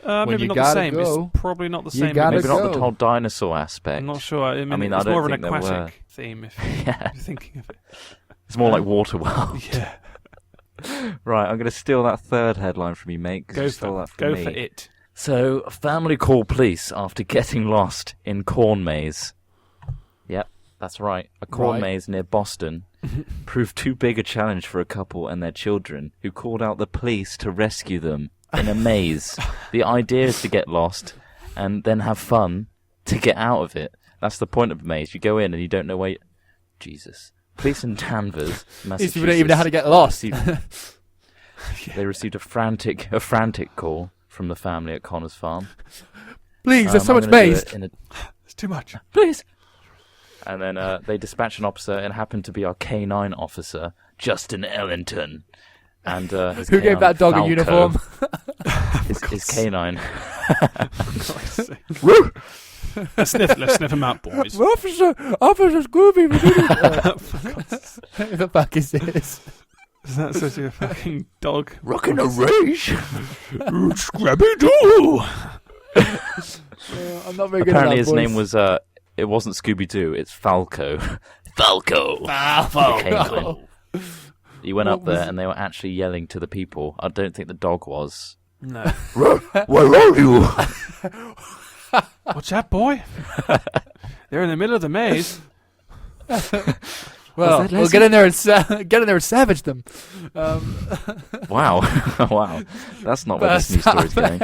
Maybe you not the gotta same. go, It's probably not the you same. gotta Maybe not the go. whole dinosaur aspect. I'm not sure. I mean I it's don't more of an think there were. aquatic theme if Yeah. you're thinking of it. It's more like Waterworld. Yeah. Right, I'm going to steal that third headline from you, mate. 'cause you stole that from me. for it. So, a family called police after getting lost in corn maze. Yep, that's right. A corn Right. maze near Boston proved too big a challenge for a couple and their children, who called out the police to rescue them in a maze. The idea is to get lost and then have fun to get out of it. That's the point of a maze. You go in and you don't know where Jesus. Police in Danvers, Massachusetts. These people don't even know how to get lost. They received a frantic call from the family at Connor's farm. Please, there's so I'm much gonna do maze. it in a- It's too much. Please. And then they dispatched an officer. It happened to be our K9 officer, Justin Ellington. And his Who gave K9, that dog a Falco. uniform? His K9. Let's sniff him out, boys. Officer Scooby. Who the fuck is this? Is that such a fucking dog? Rockin' a rage. Scrappy-Doo! I'm not very good Apparently at his that name voice. was, it wasn't Scooby-Doo, it's Falco. Falco. Falco. He went What up there was- and they were actually yelling to the people. I don't think the dog was. No. Where are you? What's that, boy? They're in the middle of the maze. Well, that we'll Leslie? get in there and savage them. Wow. Wow. That's not where this news story's going.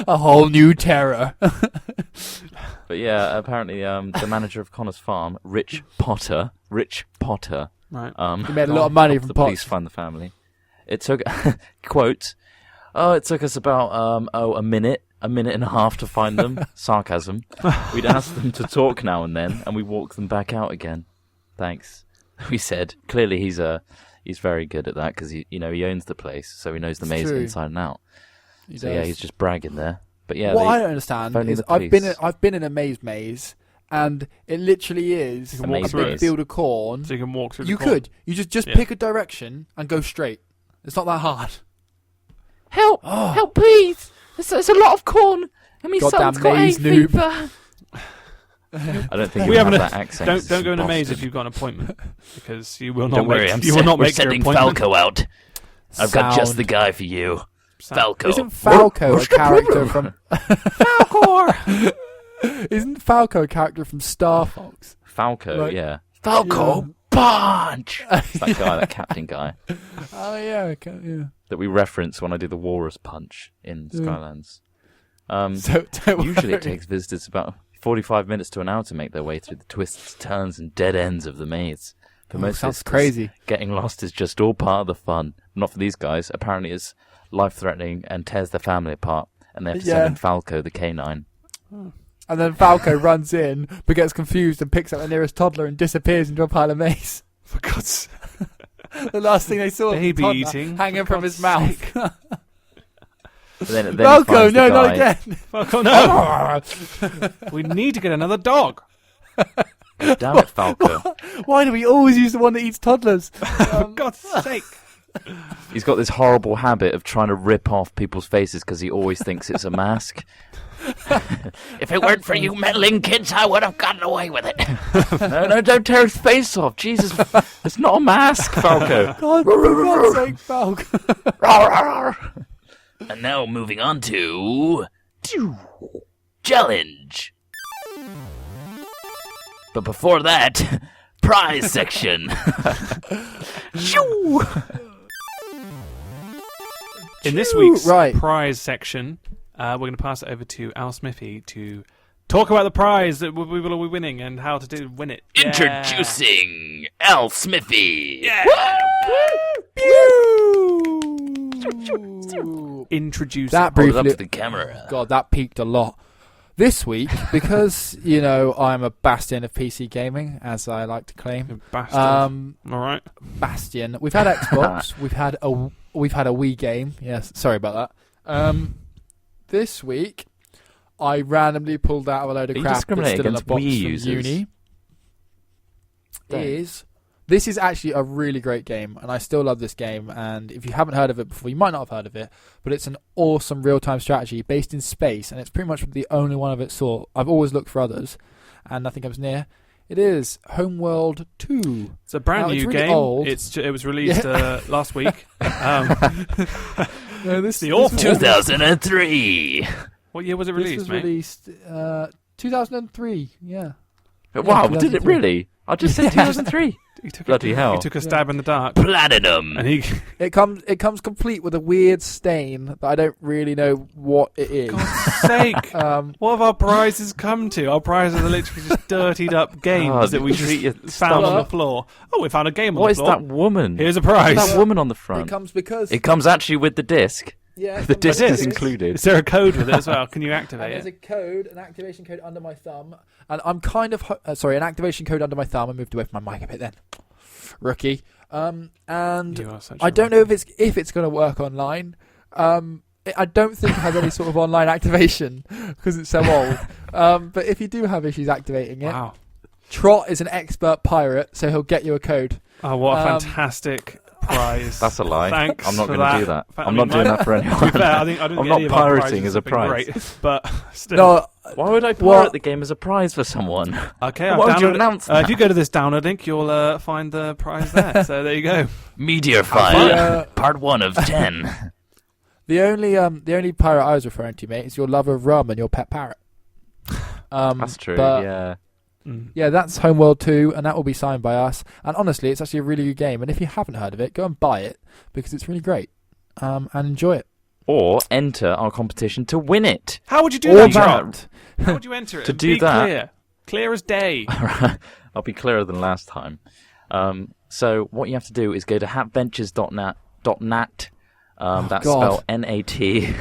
A whole new terror. But yeah, apparently the manager of Connor's farm, Rich Potter, Right. He made a lot of money helped from the police pots. find the family. It took, quote, it took us about, a minute and a half to find them. Sarcasm. We'd ask them to talk now and then, and we walk them back out again. Thanks. We said. Clearly he's very good at that, because he owns the place, so he knows the It's maze true. inside and out. He So yeah, does. he's just bragging there. But yeah, What I don't understand phoning is the I've police. been in a maze, and it literally is You a can walk maze through big it. field of corn. So you can walk through You the corn. could. You just Yeah. pick a direction and go straight. It's not that hard. Help! Oh. Help, please! There's a lot of corn. And my Goddamn son's got hay maze noob. fever. I don't think We you have have an- that accent. Don't go in a maze Boston. if you've got an appointment, because you will not Don't worry, make, I'm you will not we're make your sending appointment. Falco out. I've got just Sound. the guy for you. Sound- Falco. Isn't Falco a character from? Falcor! Isn't Falco a character from Star Fox? Falco, Right. yeah. Falco punch! It's that guy, that captain guy, Oh yeah, okay, yeah. that we reference when I do the Walrus Punch in Yeah. Skylands. So don't Usually it worry. takes visitors about 45 minutes to an hour to make their way through the twists, turns, and dead ends of the maze. For Oh, most sounds visitors, crazy. getting lost is just all part of the fun. Not for these guys. Apparently it's life-threatening and tears their family apart, and they have to Yeah. send in Falco, the canine. And then Falco runs in, but gets confused and picks up the nearest toddler and disappears into a pile of mace. For God's The last thing they saw was the Baby toddler eating, hanging for from his God's mouth. But then he Falco, finds the no, not guy- again. Falco, no! We need to get another dog. Damn it, Falco. Why do we always use the one that eats toddlers? For God's sake. He's got this horrible habit of trying to rip off people's faces because he always thinks it's a mask. If it weren't for you meddling kids, I would have gotten away with it. No, don't tear his face off. Jesus, it's not a mask, Falco. God, for God's sake, Falco. And now moving on to challenge. But before that, prize section. Shoo! In this week's Right. prize section, we're going to pass it over to Al Smithy to talk about the prize that we will be winning and how to win it. Yeah. Introducing Al Smithy. Yeah. Introduce That Hold it up briefly. to the camera. God, that peaked a lot. This week, because, I'm a bastion of PC gaming, as I like to claim. Bastard. All right. Bastion. We've had Xbox. we've had a Wii game. Yes, sorry about that. This week, I randomly pulled out of a load of Are you crap that's discriminating still in a against box Wii from users? uni. Don't. This is actually a really great game, and I still love this game. And if you haven't heard of it before, you might not have heard of it, but it's an awesome real-time strategy based in space, and it's pretty much the only one of its sort. I've always looked for others, and nothing comes near. It is Homeworld 2. It's a brand Now, new it's really game. old. It was released last week. No, this The awful- 2003. What year was it This released, was mate? released 2003. Yeah. Wow, Yeah, did it 2003. really? I just said 2003. He took Bloody hell. He took a stab in the dark, Platinum. and he. It comes complete with a weird stain that I don't really know what it is. God's sake! What have our prizes come to? Our prizes are literally just dirtied up games God, that we treat your just found on stuff. the floor. Oh, we found a game on What the is floor. that woman? Here's a prize. That woman on the It front. comes because It comes actually with the disc. yeah, The disc is disc? included. Is there a code with it as well? Can you And activate there's it? a code, an activation code under my thumb, and I'm kind of an activation code under my thumb. I moved away from my mic a bit then, rookie. And You are such I a don't know if it's going to work online. I don't think it has any sort of online activation because it's so old. But if you do have issues activating it, Wow. Trot is an expert pirate, so he'll get you a code. Oh, what a Um, fantastic prize. That's a lie. Thanks I'm not for going to do that. I I'm mean, not doing that for To be anyone. fair, I didn't I'm get not any of our pirating prizes as a have been prize. great, but still. No, Why would I pirate What? the game as a prize for someone? Okay, Why I've would you downloaded. announce If that? you go to this download link, you'll find the prize there. So there you go. Meteor fun. Fire. Part 1 of 10. the only pirate I was referring to, mate, is your love of rum and your pet parrot. That's true, but- yeah. Yeah, that's Homeworld 2, and that will be signed by us. And honestly, it's actually a really good game. And if you haven't heard of it, go and buy it because it's really great. And enjoy it. Or enter our competition to win it. How would you do Or that, Trot? that. How would you enter it? To And do be that- clear as day. I'll be clearer than last time. So what you have to do is go to hatventures.net. That's God. spelled N-A-T.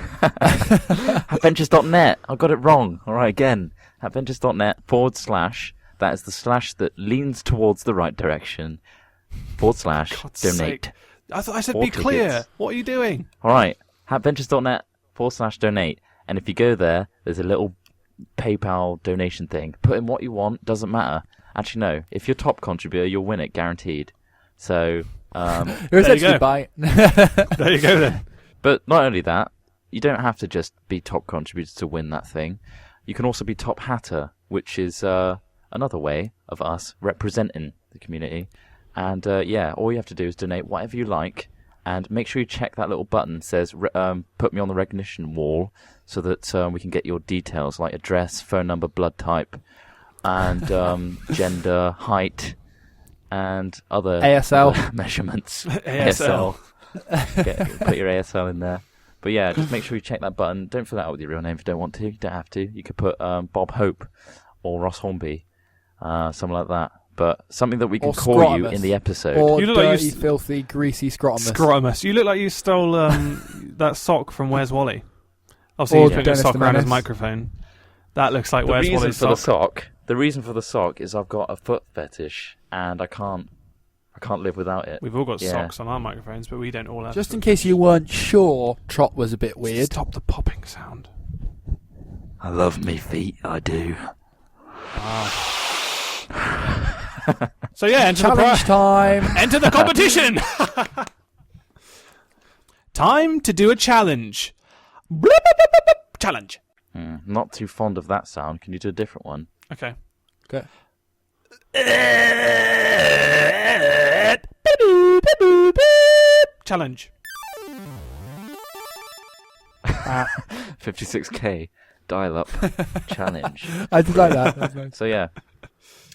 Hatventures.net. I got it wrong. All right, again. Hatventures.net / that is the slash that leans towards the right direction / God's donate. sake. I thought I said Or be clear. tickets. What are you doing? All right, hatventures.net / donate. And if you go there, there's a little PayPal donation thing. Put in what you want, doesn't matter. Actually, no. If you're top contributor, you'll win it, guaranteed. So, You're There you essentially go. buying. There you go then. but not only that, you don't have to just be top contributor to win that thing. You can also be top hatter, which is another way of us representing the community. And all you have to do is donate whatever you like, and make sure you check that little button that says "Put me on the recognition wall," so that we can get your details like address, phone number, blood type, and gender, height, and other ASL. other measurements. ASL. Put your ASL in there. But yeah, just make sure you check that button. Don't fill that out with your real name if you don't want to. You don't have to. You could put Bob Hope or Ross Hornby, something like that. But something that we can Or call you Scrotumus. in the episode. Or You look like you dirty, s- filthy, greasy scrotumus. Scrotumus. You look like you stole that sock from Where's Wally? Obviously, Or he's putting a Dennis sock the around his Menace. microphone. That looks like the Where's reason Wally's for sock. the reason for the sock is I've got a foot fetish and I can't live without it. We've all got Yeah. socks on our microphones, but we don't all have. Just in case you weren't sure, Trot was a bit weird. Stop the popping sound. I love me feet, I do. So yeah, enter the Challenge time. Enter the competition! Time to do a challenge. Challenge. Not too fond of that sound. Can you do a different one? Okay. Okay. Challenge. 56k dial-up challenge. I did like that. That's nice. So yeah,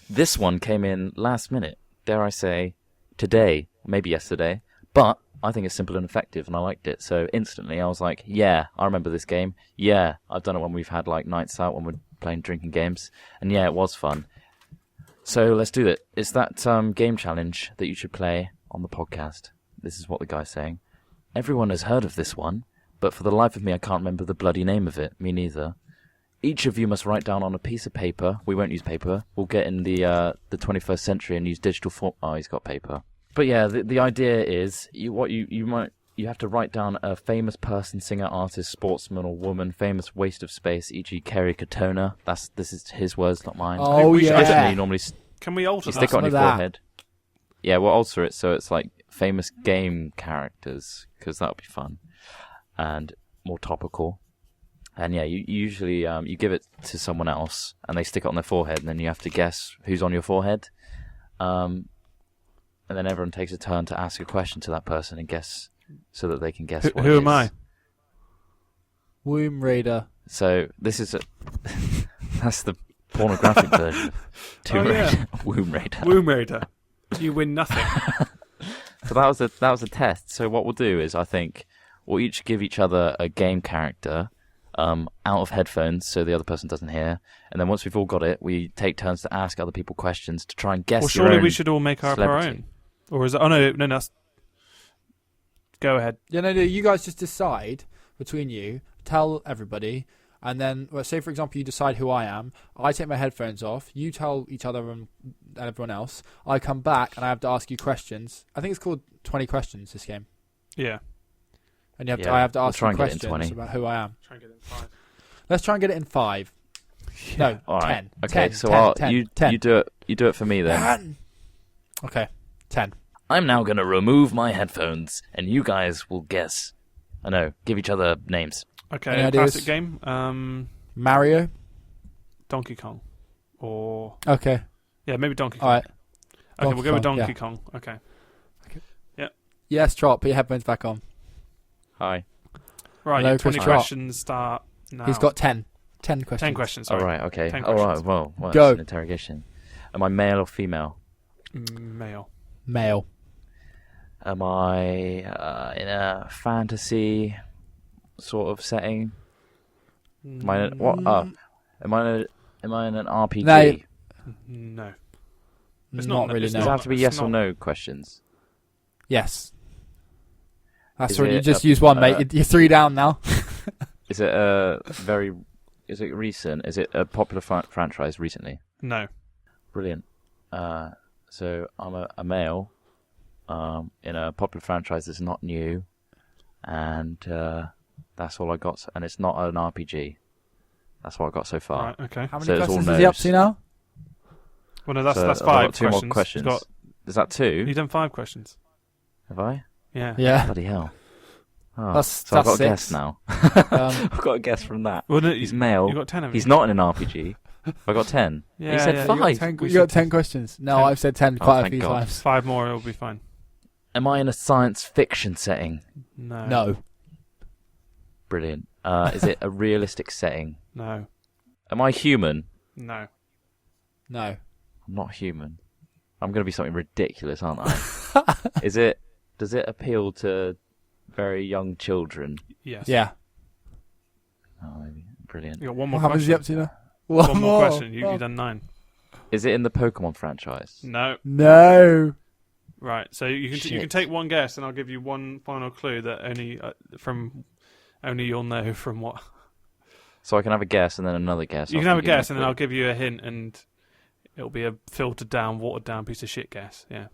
this one came in last minute. Dare I say, today, maybe yesterday. But I think it's simple and effective, and I liked it. So instantly, I was like, "Yeah, I remember this game. Yeah, I've done it when we've had like nights out when we're playing drinking games, and yeah, it was fun." So let's do it. It's that game challenge that you should play on the podcast. This is what the guy's saying. Everyone has heard of this one, but for the life of me, I can't remember the bloody name of it. Me neither. Each of you must write down on a piece of paper. We won't use paper. We'll get in the 21st century and use digital form. Oh, he's got paper. But yeah, the idea is you have to write down a famous person, singer, artist, sportsman or woman, famous waste of space, e.g. Kerry Katona. This is his words, not mine. Oh, we should- yeah. You normally Can we alter you that? stick it on Some your of that. forehead. Yeah, we'll alter it so it's like famous game characters, because that would be fun and more topical. And yeah, you usually you give it to someone else and they stick it on their forehead, and then you have to guess who's on your forehead. And then everyone takes a turn to ask a question to that person and guess, so that they can guess what Who it am I? is. Womb Raider. So this is that's the pornographic version of Tomb Oh, yeah. Raider. Womb Raider. Womb Raider. You win nothing. So that was a test. So what we'll do is, I think we'll each give each other a game character out of headphones, so the other person doesn't hear. And then once we've all got it, we take turns to ask other people questions to try and guess. Well, your surely own we should all make up our celebrity. own. Or is it? Oh no, that's... Go ahead. Yeah, no, you guys just decide between you, tell everybody, and then, well, say for example, you decide who I am. I take my headphones off. You tell each other and everyone else. I come back and I have to ask you questions. I think it's called 20 questions. This game, Yeah. and I Yeah, have to we'll ask try you and get it in questions 20. about who I am. Try and get it in 5. Let's try and get it in 5. No, All right. 10. Okay, 10, so 10, I'll, 10, you 10. you do it. You do it for me then. 10. Okay, 10. I'm now going to remove my headphones, and you guys will guess. I know. Give each other names. Okay, Any ideas? classic game. Mario. Donkey Kong. Or... Okay, Yeah, maybe Donkey Kong. all right. Okay, we'll go with Donkey Donkey Kong, Kong. Okay. Yes, Trot. Put your headphones back on. Hi. Right, Hello, your 20 Chris Trott. questions start now. He's got 10. 10 questions. 10 questions, All sorry. right. Okay. 10 All right. questions. Well, Go. it's an interrogation. Am I male or female? Male. Male. Am I in a fantasy sort of setting? Am I in, what? Am I in an RPG? No. No. It's Not not- really. it's Does No. it have to be It's yes or not- no questions? Yes. That's Is right. You it just a- used one, mate. You're 3 down now. Is it Is it recent? Is it a popular franchise recently? No. Brilliant. So I'm a male in a popular franchise that's not new, and that's all I got. And it's not an RPG. That's what I got so far. Right, okay. How many So it's all questions is he up no's. to now? Well, no, that's So that's I've 5 got 2 questions. more questions. You've got, Is that 2? you've done 5 questions. Have I? Yeah. Yeah. Bloody hell. Oh, That's- so I've got that's a guess 6. now. Um, I've got a guess from that. Well, no, He's male. You got 10 of them. He's not in an RPG. I got 10. Yeah, he said yeah, you 5. got 10 you got 10 questions. No, 10. I've said 10 Oh, quite a thank few God. times. 5 more, it'll be fine. Am I in a science fiction setting? No. No. Brilliant. Is it a realistic setting? No. Am I human? No. No. I'm not human. I'm going to be something ridiculous, aren't I? Does it appeal to very young children? Yes. Yeah. Oh, maybe. Brilliant. You got one more How much is he question. up to now? One more question. You've done 9. Is it in the Pokemon franchise? No. No. Right. So you can Shit. take one guess, and I'll give you one final clue that only you'll know from what. So I can have a guess and then another guess. You can after have a you give me guess, and then clue. I'll give you a hint, and it'll be a filtered down, watered down piece of shit guess. Yeah.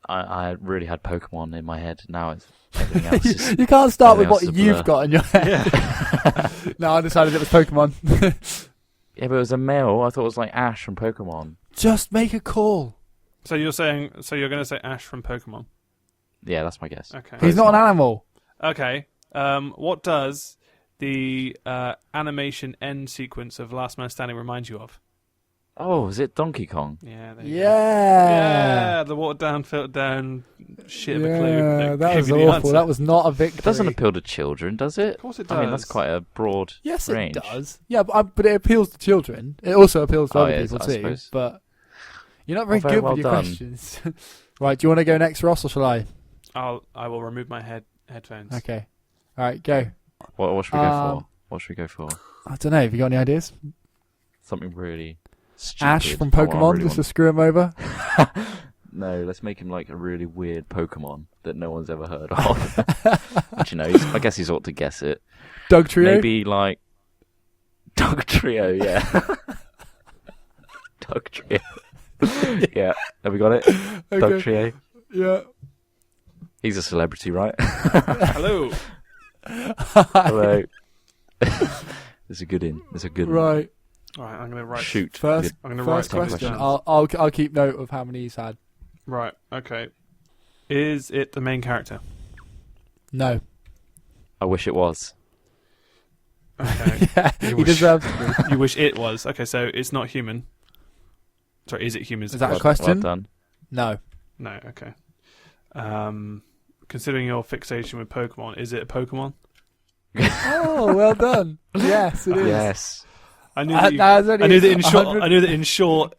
I really had Pokemon in my head. Now it's everything else. Is, You can't start with everything what else is a you've blur. got in your head. No, I decided it was Pokemon. Yeah, but it was a male. I thought it was like Ash from Pokemon. Just make a call. So you're going to say Ash from Pokemon. Yeah, that's my guess. Okay. He's not an animal. Okay. What does the animation end sequence of Last Man Standing reminds you of? Oh, is it Donkey Kong? Yeah, there you go. Yeah. Yeah, the watered down, filtered down shit of a Yeah, clue. that gave was you the awful. answer. That was not a victory. It doesn't appeal to children, does it? Of course it does. I mean, that's quite a broad Yes, range. it does. Yeah, but it appeals to children. It also appeals to Oh, other yeah, people I too. suppose. But you're not very Well, very good well with your done. questions. Right, do you want to go next, Ross, or shall I? I will remove my headphones. Okay. All right, go. What should we go for? What should we go for? I don't know. Have you got any ideas? Something really stupid. Ash from Oh, I Pokemon, really just to want- screw him over. No, let's make him like a really weird Pokemon that no one's ever heard of. But, you know, I guess he's ought to guess it. Doug Trio. Maybe like Dog Trio, yeah. Dog Trio. Yeah, have we got it? Okay. Dog Trio. Yeah. He's a celebrity, right? Hello. Hello. There's a good in. There's a good one. Right. All right, I'm going to write. Shoot. First, I'm going to write first down question. questions. I'll keep note of how many he's had. Right. Okay. Is it the main character? No. I wish it was. Okay. Yeah, You he wish- deserves to be. You wish it was. Okay, so it's not human. Sorry, is it human? Is that a Well question? done. No. No. Okay. Considering your fixation with Pokemon, is it a Pokemon? Oh, well done. Yes, it is. Yes. I knew that. Only I knew that in short. 100 I knew that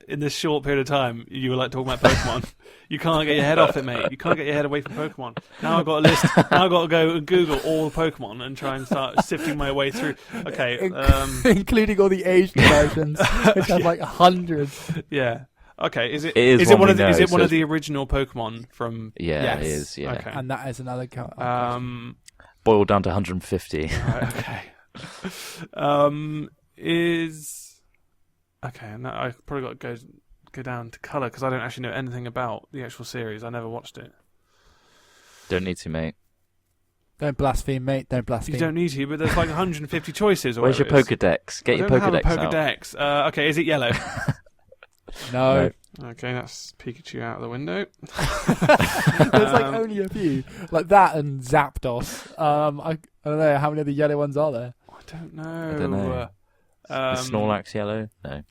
in this short period of time, you were like talking about Pokemon. You can't get your head off it, mate. You can't get your head away from Pokemon. Now I've got a list. Now I've got to go and Google all the Pokemon and try and start sifting my way through. Okay. including all the aged versions, which have like hundreds. Yeah. Okay. Is it? It is it one one we of the? know, Is it one so of the original Pokemon from? Yeah, Yes. it is. Yeah. Okay. And that is another question. Boiled down to 150. Right, okay. Okay? No, I've probably got to go down to colour because I don't actually know anything about the actual series. I never watched it. Don't need to, mate. Don't blaspheme, mate. Don't blaspheme. You don't need to, but there's like 150 choices. Or Where's your whatever it is. Pokedex? Get I your don't have a Pokedex out. Pokedex. Okay, is it yellow? No. Okay, that's Pikachu out of the window. There's like only a few. Like that and Zapdos. I don't know. How many of the yellow ones are there? I don't know. I don't know. Is Snorlax yellow? No.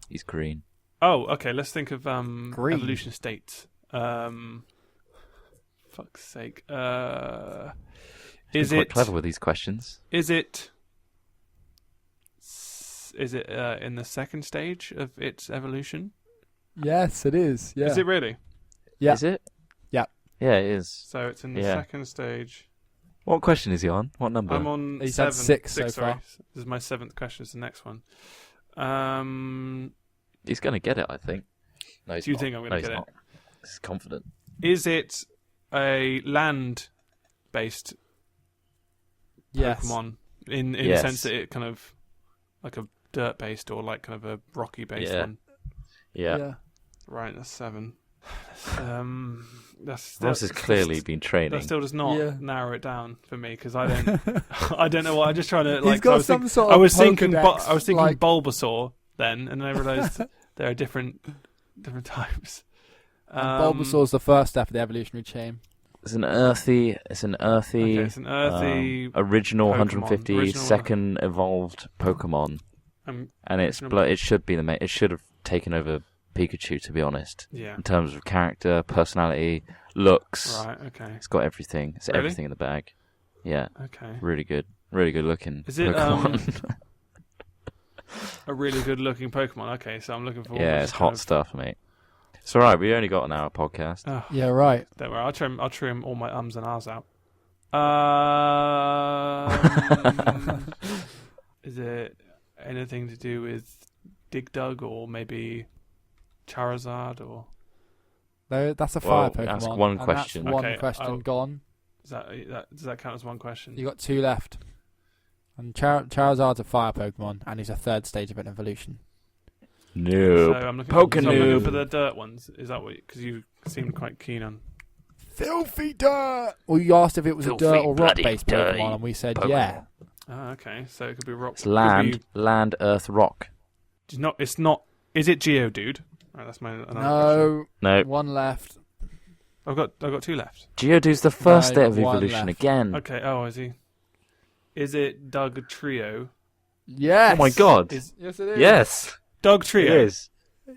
He's green. Oh, okay. Let's think of Green. evolution states. Fuck's sake. He's quite clever with these questions. Is it in the second stage of its evolution? Yes, it is. Yeah. Is it really? Yeah. Is it? Yeah. Yeah, it is. So it's in the Yeah. second stage. What question is he on? What number? I'm on He's 7. had six so sorry. far. This is my 7th question. It's the next one. He's going to get it, I think. No, he's Do you not. think I'm gonna No, he's get it? not. He's confident. Is it a land-based Yes. Pokemon in the Yes. sense that it kind of like a dirt-based or like kind of a rocky-based Yeah. one? Yeah. Right, that's 7. That's Ross has clearly been training. That still does not Yeah. narrow it down for me because I don't. I don't know why. I'm just trying to like. He's got I was some think- sort I of was thinking. Pokedex, I was thinking like- Bulbasaur then, and then I realised there are different types. Bulbasaur's the first step of the evolutionary chain. It's an earthy. Okay, it's an earthy. Original Pokemon. 150, Original- second evolved Pokemon, um, and it should be the main. It should have taken over Pikachu, to be honest, yeah. in terms of character, personality, looks. Right. Okay. It's got everything. It's Really? everything in the bag. Yeah, Okay. really good looking. Is it, Pokemon? A really good-looking Pokemon. Okay, so I'm looking forward. Yeah, to it's kind hot of- stuff, mate. It's all right. We only got an hour podcast. Oh, Yeah, right. don't worry. I'll trim all my ums and ahs out. Is it anything to do with Dig Dug or maybe Charizard or No, that's a fire Well, Pokemon. ask one and question. That's one Okay, question gone. does that count as one question? You got 2 left. And Charizard's a fire Pokemon, and he's a third stage of an evolution. No. So I'm looking, Poke so I'm looking noob. for the dirt ones. Is that what? Because you seemed quite keen on. Filthy dirt! Well, you asked if it was Filthy, a dirt or bloody, rock-based dirty Pokemon, and we said Pokemon. yeah. Oh, okay. So it could be rock. It's land, earth, rock. It's not. It's not. Is it Geodude? Right, that's my. another question. No, No, one left. I've got 2 left. Geodude's the first No, day of one evolution left. again. Okay. Oh, is he? Is it Doug Trio? Yes. Oh my god. Yes, it is. Yes. Doug It Trio. is.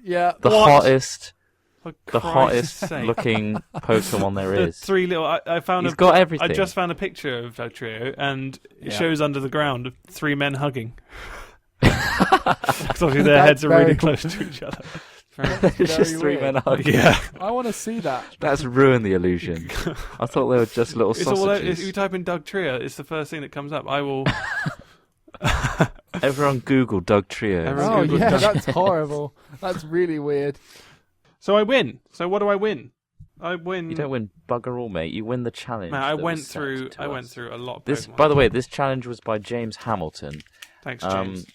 Yeah. The What? hottest, For the Christ's hottest sake. looking Pokemon there The is. three little. I found. He's got everything. I just found a picture of Doug Trio, and it Yeah. shows under the ground 3 men hugging. Because obviously their That's heads are really very- close to each other. That's It's just very 3 men weird. hugging. Yeah. I want to see that. That's ruined the illusion. I thought they were just little It's all. If sausages. you type in Doug Trio, it's the first thing that comes up. I will. Everyone Google Doug Trio. Everyone- Oh Google yeah, Doug. that's horrible. That's really weird. So I win. So what do I win? I win. You don't win bugger all, mate. You win the challenge. Man, I that went was set through. to I went us. through a lot of This, Pokemon. by the way, this challenge was by James Hamilton, Thanks, James.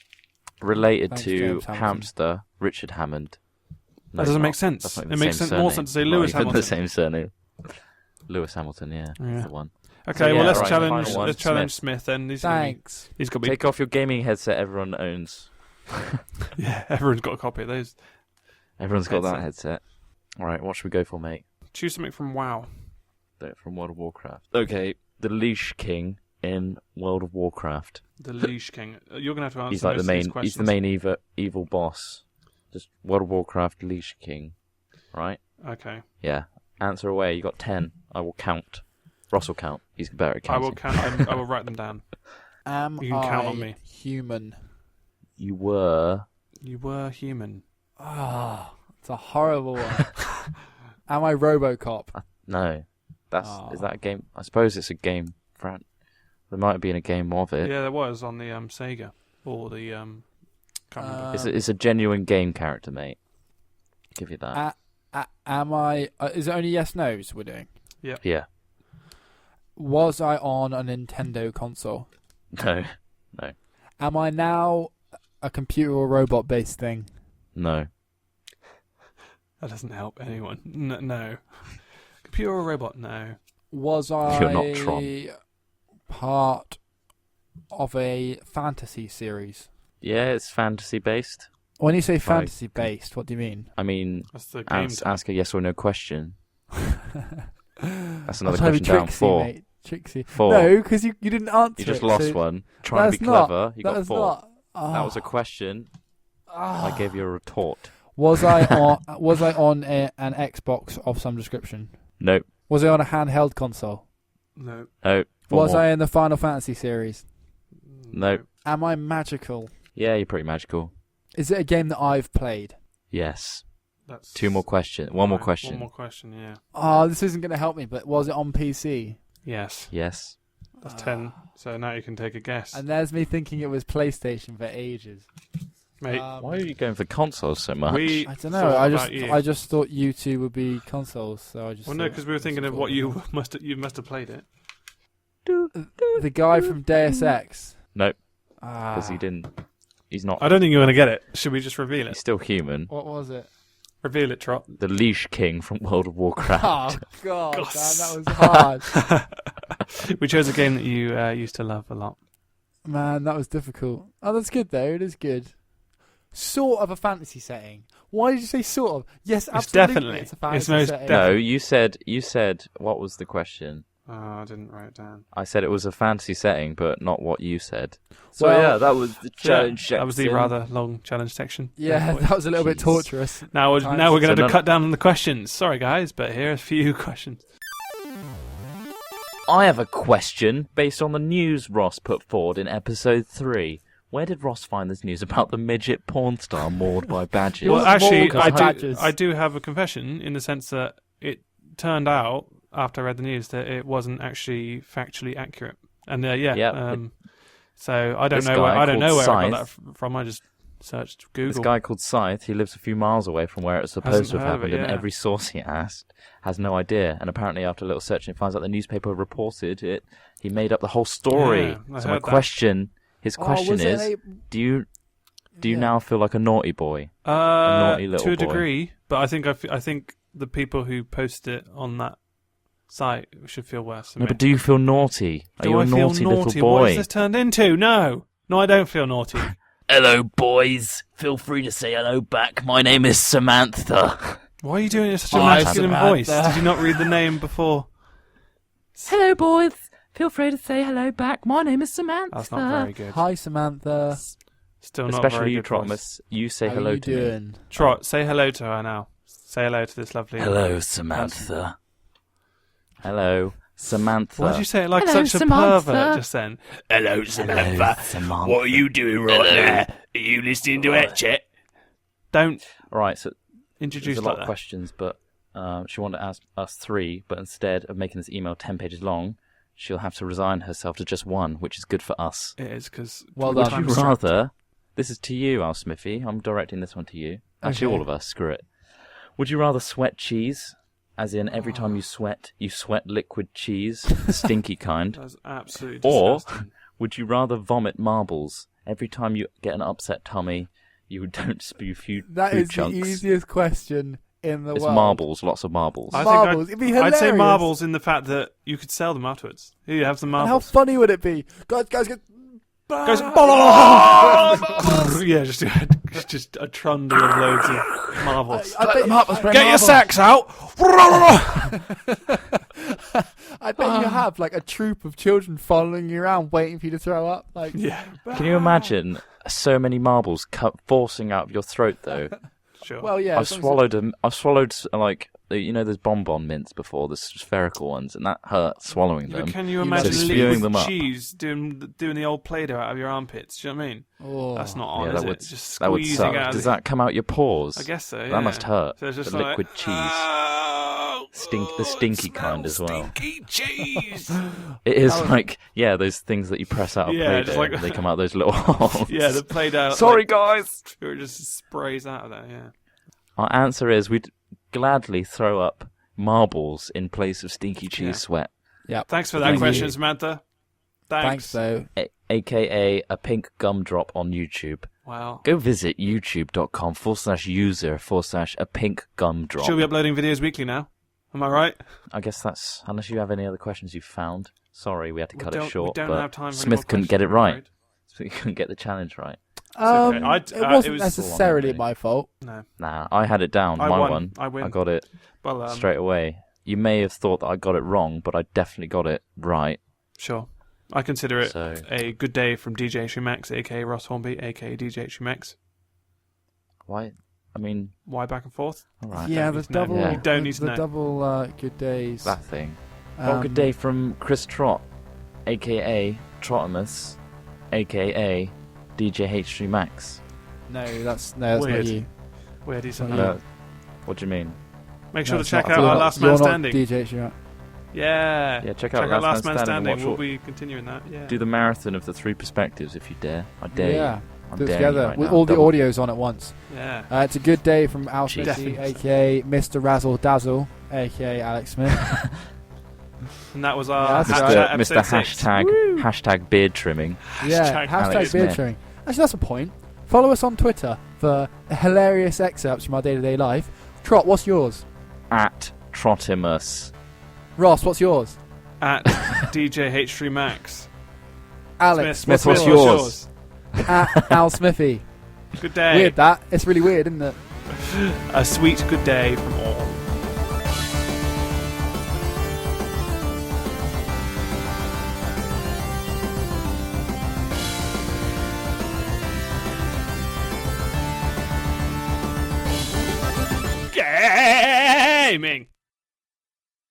related Thanks, to James Hamilton. hamster Richard Hammond. No, That doesn't it's make not. sense. That's not It the makes same more surname. sense to say Not Lewis even Hamilton. the same surname. Lewis Hamilton, yeah, Yeah. that's the one. Okay, So, well yeah, let's right, challenge. final one, Let's challenge Smith. Smith. Then he's Thanks. He's got to be. Take off your gaming headset everyone owns. Yeah, everyone's got a copy of those. Everyone's got that headset. Alright, what should we go for, mate? Choose something from WoW. From World of Warcraft. Okay, the Leash King in World of Warcraft. The Leash King. You're gonna have to answer He's like most the of these main. questions. He's the main evil boss. Just World of Warcraft Leash King, right? Okay. Yeah. Answer away. You got 10. I will count. Ross will count. He's better at I counting. will count. I will write them down. Am You can count I on me. human? You were. You were human. Ah, it's a horrible one. Am I RoboCop? No. That's Oh. Is that a game? I suppose it's a game. There might have been a game of it. Yeah, there was on the Sega or the can't remember. It's a genuine game character, mate. Give you that. Am I? Is it only yes nos we're doing? Yeah. Was I on a Nintendo console? No. Am I now a computer or robot based thing? No. That doesn't help anyone. No. Computer or robot? No. Was I You're not Tron. part of a fantasy series? Yeah, it's fantasy based. When you say fantasy based, what do you mean? I mean, That's the game. ask a yes or no question. That's another I'll try to question be down. Trixie, 4. mate. Trixie. 4. No, because you didn't answer. You just it, lost so one. Trying to be that's not- clever. You that got is 4. not. That was a question. I gave you a retort. Was I on? Was I on an Xbox of some description? Nope. Was I on a handheld console? No. No. Was I in the Final Fantasy series? Nope. Am I magical? Yeah, you're pretty magical. Is it a game that I've played? Yes. That's 2 more questions. One more Right, question. One more question. Yeah. Oh, this isn't going to help me, but was it on PC? Yes. Yes. That's 10. So now you can take a guess, And there's me thinking it was PlayStation for ages. mate. Why are you going for consoles so much? we I don't know. thought about you. I just thought you two would be consoles, so I just. Well, no, thought- because we were thinking of what you must have played it. The guy from Deus Ex. Nope. Ah, Because he didn't. He's not. I don't think you're going to get it. Should we just reveal He's it? still human. What was it? Reveal it, Trot. The Leash King from World of Warcraft. Oh God, man, Goss. that was hard. We chose a game that you used to love a lot. Man, that was difficult. Oh, that's good though. It is good. Sort of a fantasy setting. Why did you say sort of? Yes, absolutely. definitely. It's a fantasy It's most setting. No, you said. What was the question? Oh, I didn't write it down. I said it was a fantasy setting, but not what you said. So Well, yeah, that was the challenge. That was the section. rather long challenge section. Yeah, that was a little bit Jeez. torturous. Now we're Times. going to So have to none- cut down on the questions. Sorry, guys, but here are a few questions. I have a question based on the news Ross put forward in episode 3. Where did Ross find this news about the midget porn star mauled by badgers? It Well, wasn't actually, more badgers. I do have a confession in the sense that it turned out after I read the news that it wasn't actually factually accurate. And so I don't this know where guy I don't know called where I got that Scythe- from. I just searched Google. This guy called Scythe, he lives a few miles away from where it's supposed to have heard of happened, it, and yeah. every source he asked has no idea. And apparently, after a little searching, he finds out the newspaper reported it. He made up the whole story. Yeah, I so my heard that. question, his Oh, question was it is, do you Yeah. now feel like a naughty boy? to naughty a little boy. degree, but I think the people who post it on that site should feel worse. than No, me. but do you feel naughty? Are Do you I a feel naughty little What boy? has this turned into? No, I don't feel naughty. Hello, boys. Feel free to say hello back. My name is Samantha. Why are you doing it in such a Hi, masculine Samantha. voice? Did you not read the name before? Hello, boys. Feel free to say hello back. My name is Samantha. That's not very good. Hi, Samantha. Still not Especially very you, good voice. Trotimus. You say How hello you to me. doing? Trot, say hello to her now. Say hello to this lovely... Hello, Samantha. Hello, Samantha. Why did you say it like Hello, such a Samantha. pervert just then? Hello, Samantha. Samantha. What are you doing right there? Are you listening to it, Chet? Don't All right, so introduce there's a lot like of that. questions, but she wanted to ask us 3, but instead of making this email 10 pages long, she'll have to resign herself to just 1, which is good for us. It is, because... Well Would done. you rather... This is to you, Al Smithy. I'm directing this one to you. Actually, Okay. all of us. Screw it. Would you rather sweat cheese, as in every time you sweat liquid cheese, the stinky kind? That's absolutely Or disgusting. would you rather vomit marbles every time you get an upset tummy? You don't spew food That is chunks. the easiest question in the It's world. marbles, lots of marbles. I Marbles. think It'd be I'd say hilarious. marbles in the fact that you could sell them afterwards. Here you have some And how marbles. funny would it be? Guys, get... Goes, yeah, just a trundle of loads of marbles. I bet, Get your sacks out! I bet you have like a troop of children following you around, waiting for you to throw up. Like, Yeah, Can you imagine so many marbles forcing out of your throat, though? sure. well, yeah. I've as long as swallowed them. I've swallowed like those bonbon mints before, the spherical ones, and that hurt swallowing But them. can you You imagine must- spewing liquid them up. cheese doing the old Play-Doh out of your armpits? Do you know what I mean? Oh. That's not on, Yeah, is that it? would Just that would squeezing suck. out. Does that come out your pores? I guess so. Yeah. That must hurt. So it's just the like, liquid cheese, "Oh, the stinky kind as well. Stinky cheese. It is That was- like those things that you press out of Yeah, just Play-Doh. like- They come out those little holes. Yeah, the Play-Doh. Sorry, like, guys. It just sprays out of there. Yeah. Our answer is we'd gladly throw up marbles in place of stinky cheese Yeah. sweat, Thanks for that Thank question, you. Samantha. Thanks, though. aka a pink gumdrop on YouTube. Wow. Go visit youtube.com/user/a pink gumdrop. She'll be uploading videos weekly now. Am I right? I guess that's, unless you have any other questions you found. Sorry, we had to cut it short. We don't but have time for any Smith more couldn't get it questions, I'm right. afraid. So he couldn't get the challenge right. Um, okay. it it wasn't was- necessarily Really. my fault. No. Nah, I had it down. I My won. one. I win. I got it Well, straight away. You may have thought that I got it wrong, but I definitely got it right. Sure. I consider it So a good day from DJ Shumax, aka Ross Hornby, aka DJ Shumax. why? I mean, Why back and forth? all right. Yeah, don't the need to know. double. Yeah. You don't need to the know. double good days. That thing. Well, good Um, day from Chris Trott, aka Trotimus, aka DJ H3 Max. No, that's not Weird. you. Where do you say Well, that? What do you mean? Make sure No, to it's check not. out You're our not- Last you're Man not Standing. DJ Shumax. Yeah. Yeah, check out Last Man Standing and We'll watch be continuing that. Yeah. Do the marathon of the 3 perspectives if you dare. I dare Yeah, you. I'm do it daring together you right with now. all the Double- audios on at once. Yeah. It's a good day from Al Jeez. Smithy, Definitely. aka Mr. Razzle Dazzle, aka Alex Smith. And that was Yeah, our that's hashtag right. Mr. episode 6. Hashtag beard trimming. Yeah, Hashtag hashtag Alex beard Smith. trimming. Actually, that's a point. Follow us on Twitter for hilarious excerpts from our day-to-day life. Trot, what's yours? At Trotimus. Ross, what's yours? At DJ H3 Max. Alex, Smith, what's yours? At Al Smithy. Good day. Weird that. It's really weird, isn't it? A sweet good day from all. Gaming.